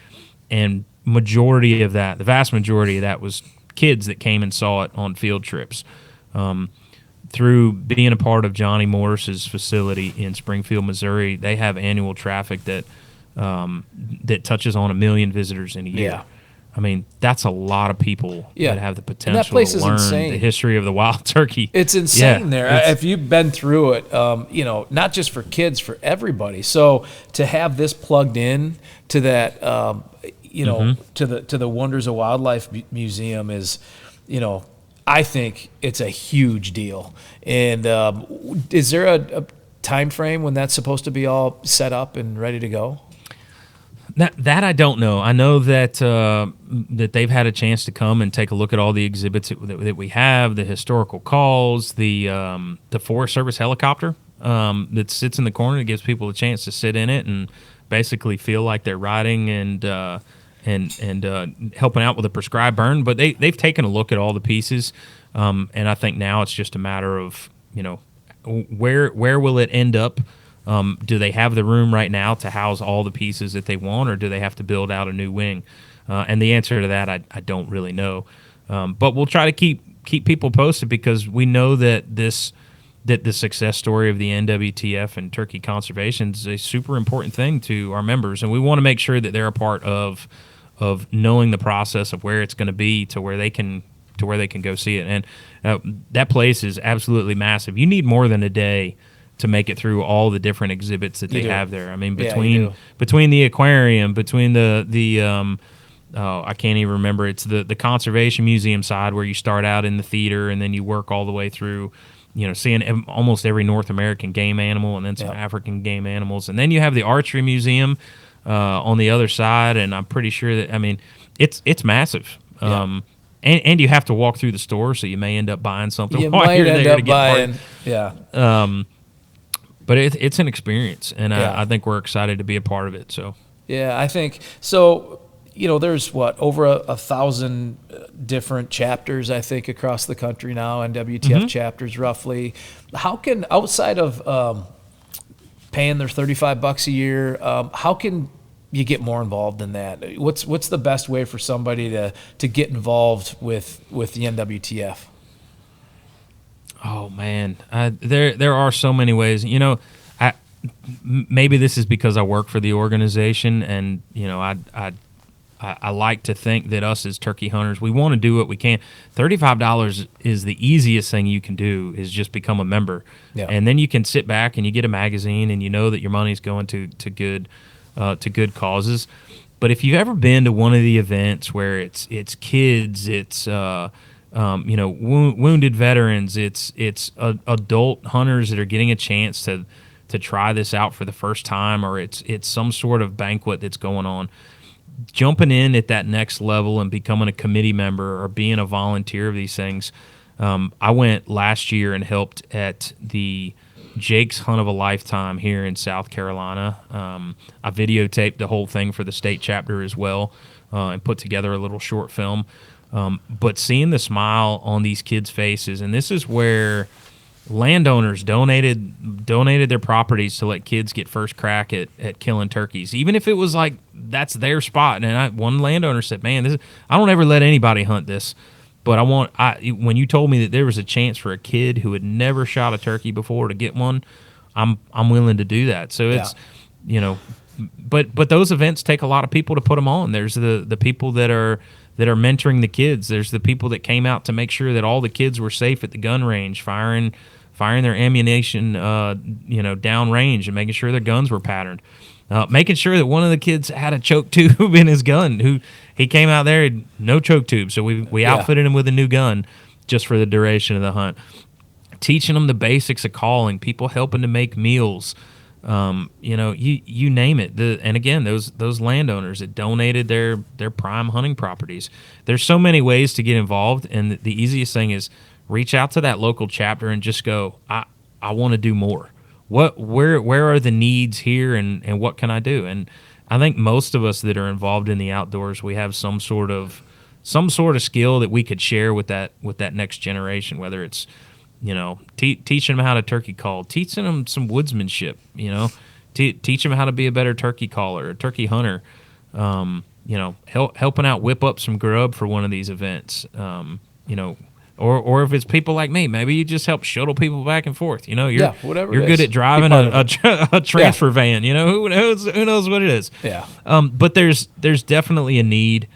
And the vast majority of that was kids that came and saw it on field trips. Through being a part of Johnny Morris's facility in Springfield, Missouri, they have annual traffic that touches on 1 million visitors in a year. Yeah. I mean, that's a lot of people that have the potential to learn the history of the wild turkey. It's insane there. If you've been through it, not just for kids, for everybody. So to have this plugged in to that, to the Wonders of Wildlife Museum is, I think it's a huge deal. And is there a time frame when that's supposed to be all set up and ready to go? That I don't know. I know that that they've had a chance to come and take a look at all the exhibits that we have, the historical calls, the Forest Service helicopter that sits in the corner. It gives people a chance to sit in it and basically feel like they're riding and helping out with a prescribed burn. But they've taken a look at all the pieces, and I think now it's just a matter of where will it end up. Do they have the room right now to house all the pieces that they want, or do they have to build out a new wing? And the answer to that, I don't really know. But we'll try to keep people posted, because we know that the success story of the NWTF and turkey conservation is a super important thing to our members, and we want to make sure that they're a part of knowing the process of where it's going to be to where they can go see it. And that place is absolutely massive. You need more than a day to make it through all the different exhibits that they have there. I mean, between the aquarium, between the I can't even remember. It's the conservation museum side where you start out in the theater and then you work all the way through, seeing almost every North American game animal and then some African game animals. And then you have the archery museum on the other side, and I'm pretty sure that, I mean, it's massive. And you have to walk through the store, so you may end up buying something. You might end up buying, but it's an experience, and I think we're excited to be a part of it. So I think so. There's over 1,000 different chapters, I think, across the country now, NWTF chapters roughly. How can, outside of paying their $35 a year, how can you get more involved in that? What's the best way for somebody to get involved with the NWTF? Oh man, there are so many ways. Maybe this is because I work for the organization, and I like to think that us as turkey hunters, we want to do what we can. $35 is the easiest thing you can do, is just become a member, and then you can sit back and you get a magazine, and you know that your money's going to good causes. But if you've ever been to one of the events where it's kids, it's wounded veterans, it's adult hunters that are getting a chance to try this out for the first time, or it's some sort of banquet that's going on, jumping in at that next level and becoming a committee member or being a volunteer of these things. I went last year and helped at the Jake's Hunt of a Lifetime here in South Carolina. I videotaped the whole thing for the state chapter as well, and put together a little short film. But seeing the smile on these kids' faces, and this is where landowners donated their properties to let kids get first crack at killing turkeys, even if it was like that's their spot. And one landowner said, "Man, I don't ever let anybody hunt this, but when you told me that there was a chance for a kid who had never shot a turkey before to get one, I'm willing to do that." So it's but those events take a lot of people to put them on. There's the people that are mentoring the kids. There's the people that came out to make sure that all the kids were safe at the gun range, firing their ammunition, down range, and making sure their guns were patterned. Making sure that one of the kids had a choke tube in his gun. He came out there, no choke tube, so we outfitted him with a new gun just for the duration of the hunt. Teaching them the basics of calling, people helping to make meals. You name it. And again, those landowners that donated their prime hunting properties. There's so many ways to get involved, and the easiest thing is reach out to that local chapter and just go, I want to do more. Where are the needs here, and what can I do? And I think most of us that are involved in the outdoors, we have some sort of skill that we could share with that next generation, whether it's teaching them how to turkey call, teaching them some woodsmanship, teach them how to be a better turkey caller, a turkey hunter, helping out whip up some grub for one of these events, or if it's people like me, maybe you just help shuttle people back and forth. You're good at driving a transfer van. Who knows what it is. Yeah. But there's definitely a need.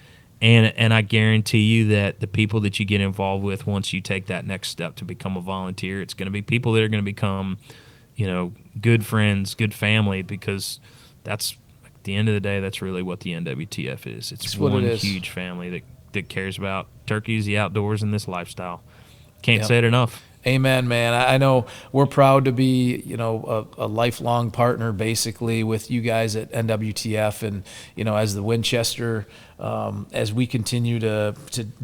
And I guarantee you that the people that you get involved with once you take that next step to become a volunteer, it's going to be people that are going to become, good friends, good family, because that's, at the end of the day, that's really what the NWTF is. It's one huge family that cares about turkeys, the outdoors, and this lifestyle. Can't say it enough. Amen, man. I know we're proud to be, a lifelong partner basically with you guys at NWTF, and, as the Winchester, as we continue to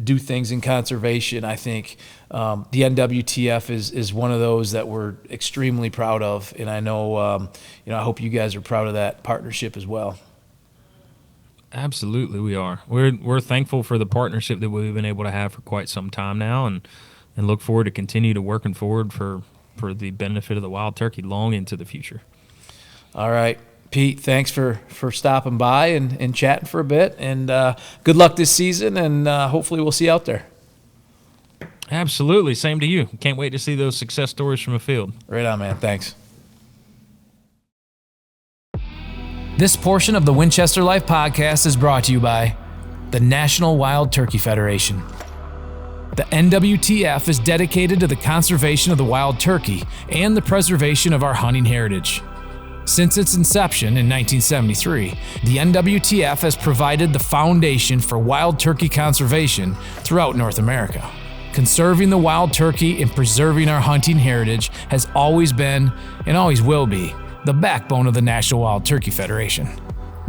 do things in conservation, I think the NWTF is one of those that we're extremely proud of, and I know, I hope you guys are proud of that partnership as well. Absolutely, we are. We're thankful for the partnership that we've been able to have for quite some time now, and look forward to continue to working forward for the benefit of the wild turkey long into the future. All right, Pete, thanks for stopping by and chatting for a bit, and good luck this season, and hopefully we'll see you out there. Absolutely, same to you. Can't wait to see those success stories from the field. Right on, man. Thanks. This portion of the Winchester Life podcast is brought to you by the National Wild Turkey Federation. The NWTF is dedicated to the conservation of the wild turkey and the preservation of our hunting heritage. Since its inception in 1973, the NWTF has provided the foundation for wild turkey conservation throughout North America. Conserving the wild turkey and preserving our hunting heritage has always been, and always will be, the backbone of the National Wild Turkey Federation.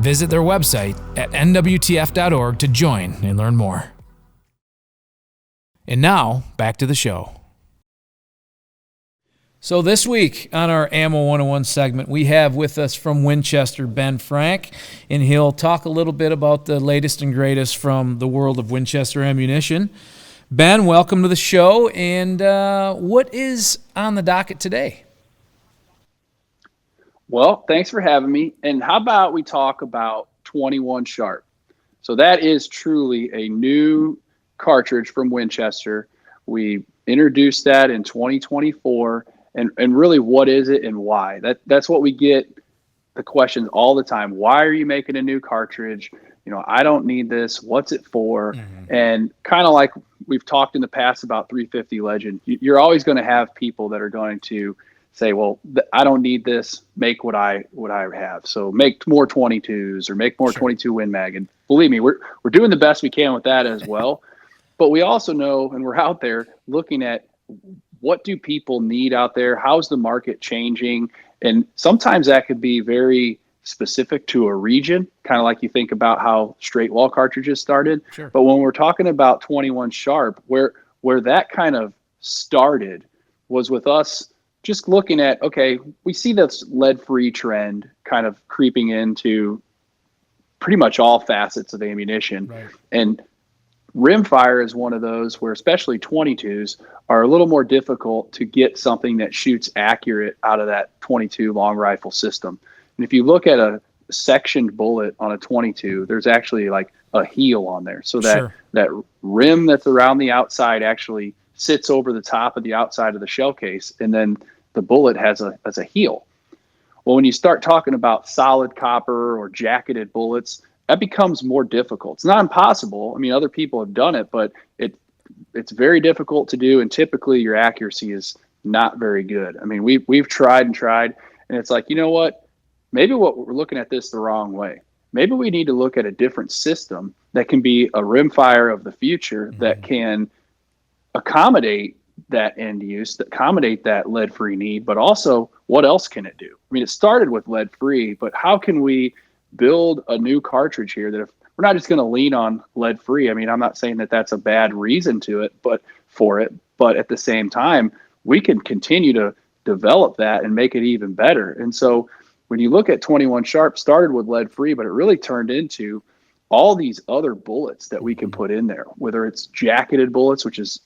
Visit their website at nwtf.org to join and learn more. And now, back to the show. So this week on our Ammo 101 segment, we have with us from Winchester, Ben Frank, and he'll talk a little bit about the latest and greatest from the world of Winchester ammunition. Ben, welcome to the show, and what is on the docket today? Well, thanks for having me. And how about we talk about 21 Sharp? So that is truly a new cartridge from Winchester. We introduced that in 2024. And really, what is it and why? That's what we get the questions all the time. Why are you making a new cartridge? I don't need this. What's it for? Mm-hmm. And kind of like we've talked in the past about 350 Legend, you're always going to have people that are going to say, well, I don't need this. Make what I have. So make more 22s or make more 22 Win Mag. And believe me, we're doing the best we can with that as well. But we also know, and we're out there looking at what do people need out there? How's the market changing? And sometimes that could be very specific to a region, kind of like you think about how straight wall cartridges started. Sure. But when we're talking about 21 Sharp, where that kind of started was with us just looking at, okay, we see this lead-free trend kind of creeping into pretty much all facets of ammunition. Right. And rimfire is one of those where especially 22s are a little more difficult to get something that shoots accurate out of that 22 long rifle system. And if you look at a sectioned bullet on a 22, there's actually like a heel on there. So that, Sure. that rim that's around the outside actually sits over the top of the outside of the shell case. And then the bullet has a heel. Well, when you start talking about solid copper or jacketed bullets, that becomes more difficult. It's not impossible. I mean, other people have done it, but it's very difficult to do. And typically your accuracy is not very good. I mean, we've tried and tried, and it's like, you know what? Maybe we're looking at this the wrong way. Maybe we need to look at a different system that can be a rimfire of the future that can accommodate that end use, that accommodate that lead-free need, but also what else can it do? I mean, it started with lead-free, but how can we build a new cartridge here that if we're not just going to lean on lead-free? I mean, I'm not saying that that's a bad reason to it, but at the same time, we can continue to develop that and make it even better. And so when you look at 21 Sharp, started with lead-free, but it really turned into all these other bullets that we can put in there, whether it's jacketed bullets, which is,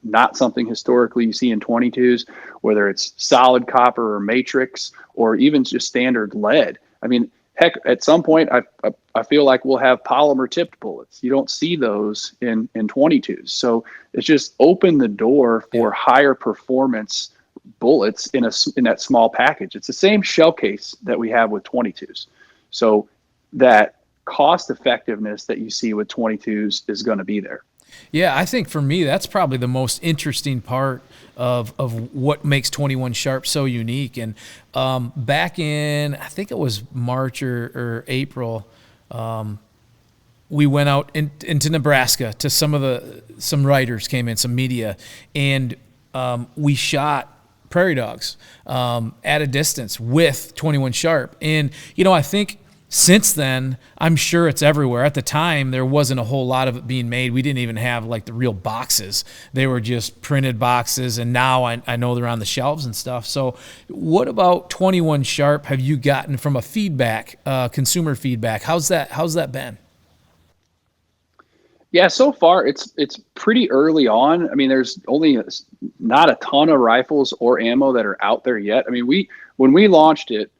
not something historically you see in 22s, whether it's solid copper or matrix, or even just standard lead. I mean, heck, at some point, I feel like we'll have polymer tipped bullets. You don't see those in 22s. So it's just opened the door for higher performance bullets in that small package. It's the same shell case that we have with 22s. So that cost effectiveness that you see with 22s is going to be there. Yeah, I think for me, that's probably the most interesting part of what makes 21 Sharp so unique. And back in, I think it was March or April, we went out into Nebraska to some writers came in, some media, and we shot prairie dogs at a distance with 21 Sharp. And, I think since then, I'm sure it's everywhere. At the time, there wasn't a whole lot of it being made. We didn't even have like the real boxes. They were just printed boxes, and now I know they're on the shelves and stuff. So what about 21 Sharp have you gotten from a feedback, consumer feedback? How's that been? Yeah, so far it's pretty early on. I mean, there's only not a ton of rifles or ammo that are out there yet. I mean, when we launched it,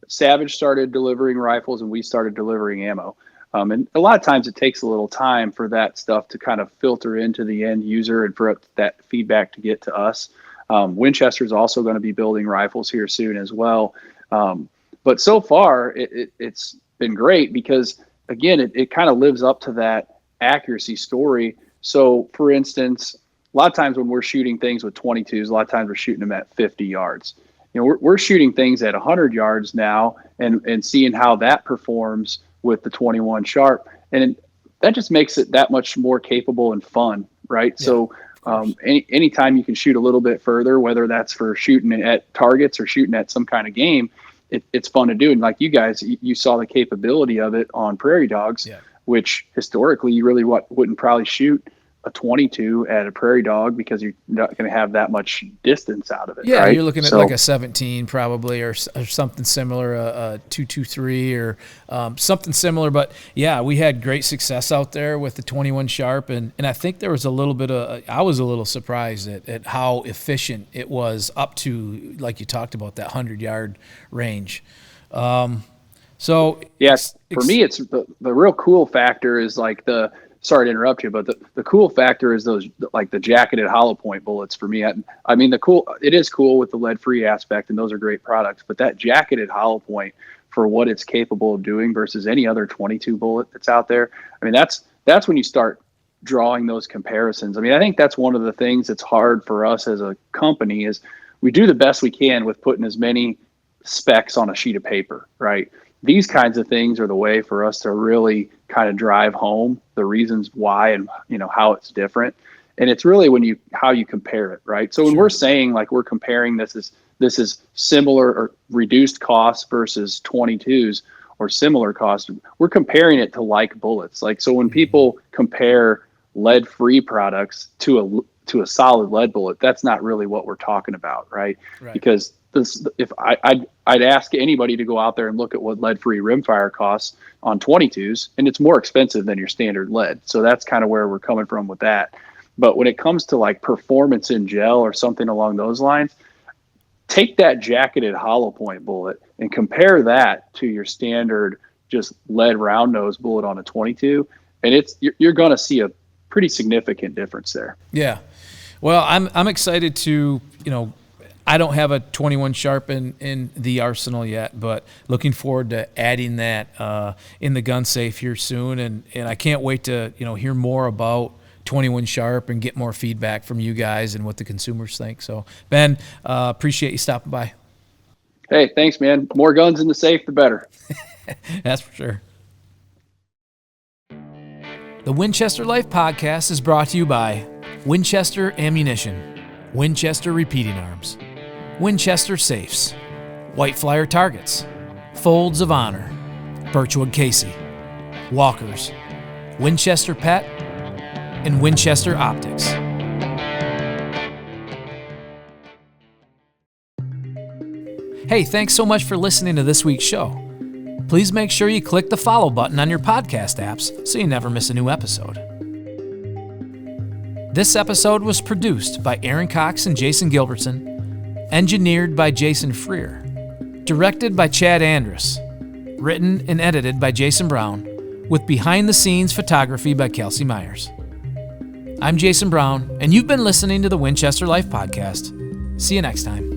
Savage started delivering rifles and we started delivering ammo. And a lot of times it takes a little time for that stuff to kind of filter into the end user and for that feedback to get to us. Winchester is also going to be building rifles here soon as well. But so far it's been great because, again, it kind of lives up to that accuracy story. So, for instance, a lot of times when we're shooting things with 22s, a lot of times we're shooting them at 50 yards. We're shooting things at 100 yards now and seeing how that performs with the 21 Sharp. And that just makes it that much more capable and fun, right? Yeah, so anytime you can shoot a little bit further, whether that's for shooting at targets or shooting at some kind of game, it's fun to do. And like you guys, you saw the capability of it on prairie dogs, which historically you really wouldn't probably shoot a 22 at a prairie dog because you're not going to have that much distance out of it. Yeah, right? You're looking at like a 17 probably, or something similar, a 223 or something similar. But yeah, we had great success out there with the 21 Sharp, and I think there was a little bit of I was a little surprised at how efficient it was up to, like you talked about, that 100-yard range. So yes, for me, it's the real cool factor is like sorry to interrupt you, but the cool factor is those, like the jacketed hollow point bullets for me. I mean, it is cool with the lead-free aspect, and those are great products, but that jacketed hollow point for what it's capable of doing versus any other 22 bullet that's out there. I mean, that's when you start drawing those comparisons. I mean, I think that's one of the things that's hard for us as a company is we do the best we can with putting as many specs on a sheet of paper, right? These kinds of things are the way for us to really kind of drive home the reasons why and how it's different. And it's really how you compare it, right? So when we're saying like we're comparing this is similar or reduced cost versus 22s or similar cost, we're comparing it to like bullets. Like, so when people compare lead-free products to a solid lead bullet, that's not really what we're talking about, right? Because if I'd ask anybody to go out there and look at what lead-free rimfire costs on 22s, and it's more expensive than your standard lead. So that's kind of where we're coming from with that. But when it comes to like performance in gel or something along those lines, take that jacketed hollow point bullet and compare that to your standard just lead round nose bullet on a 22, and you're going to see a pretty significant difference there. Yeah. Well, I'm excited to, I don't have a 21 Sharp in the arsenal yet, but looking forward to adding that in the gun safe here soon, and I can't wait to hear more about 21 Sharp and get more feedback from you guys and what the consumers think. So, Ben, appreciate you stopping by. Hey, thanks, man. More guns in the safe, the better. That's for sure. The Winchester Life Podcast is brought to you by Winchester Ammunition, Winchester Repeating Arms, Winchester Safes, White Flyer Targets, Folds of Honor, Birchwood Casey, Walkers, Winchester Pet, and Winchester Optics. Hey, thanks so much for listening to this week's show. Please make sure you click the follow button on your podcast apps so you never miss a new episode. This episode was produced by Aaron Cox and Jason Gilbertson, engineered by Jason Freer, directed by Chad Andrus, written and edited by Jason Brown, with behind-the-scenes photography by Kelsey Myers. I'm Jason Brown, and you've been listening to the Winchester Life Podcast. See you next time.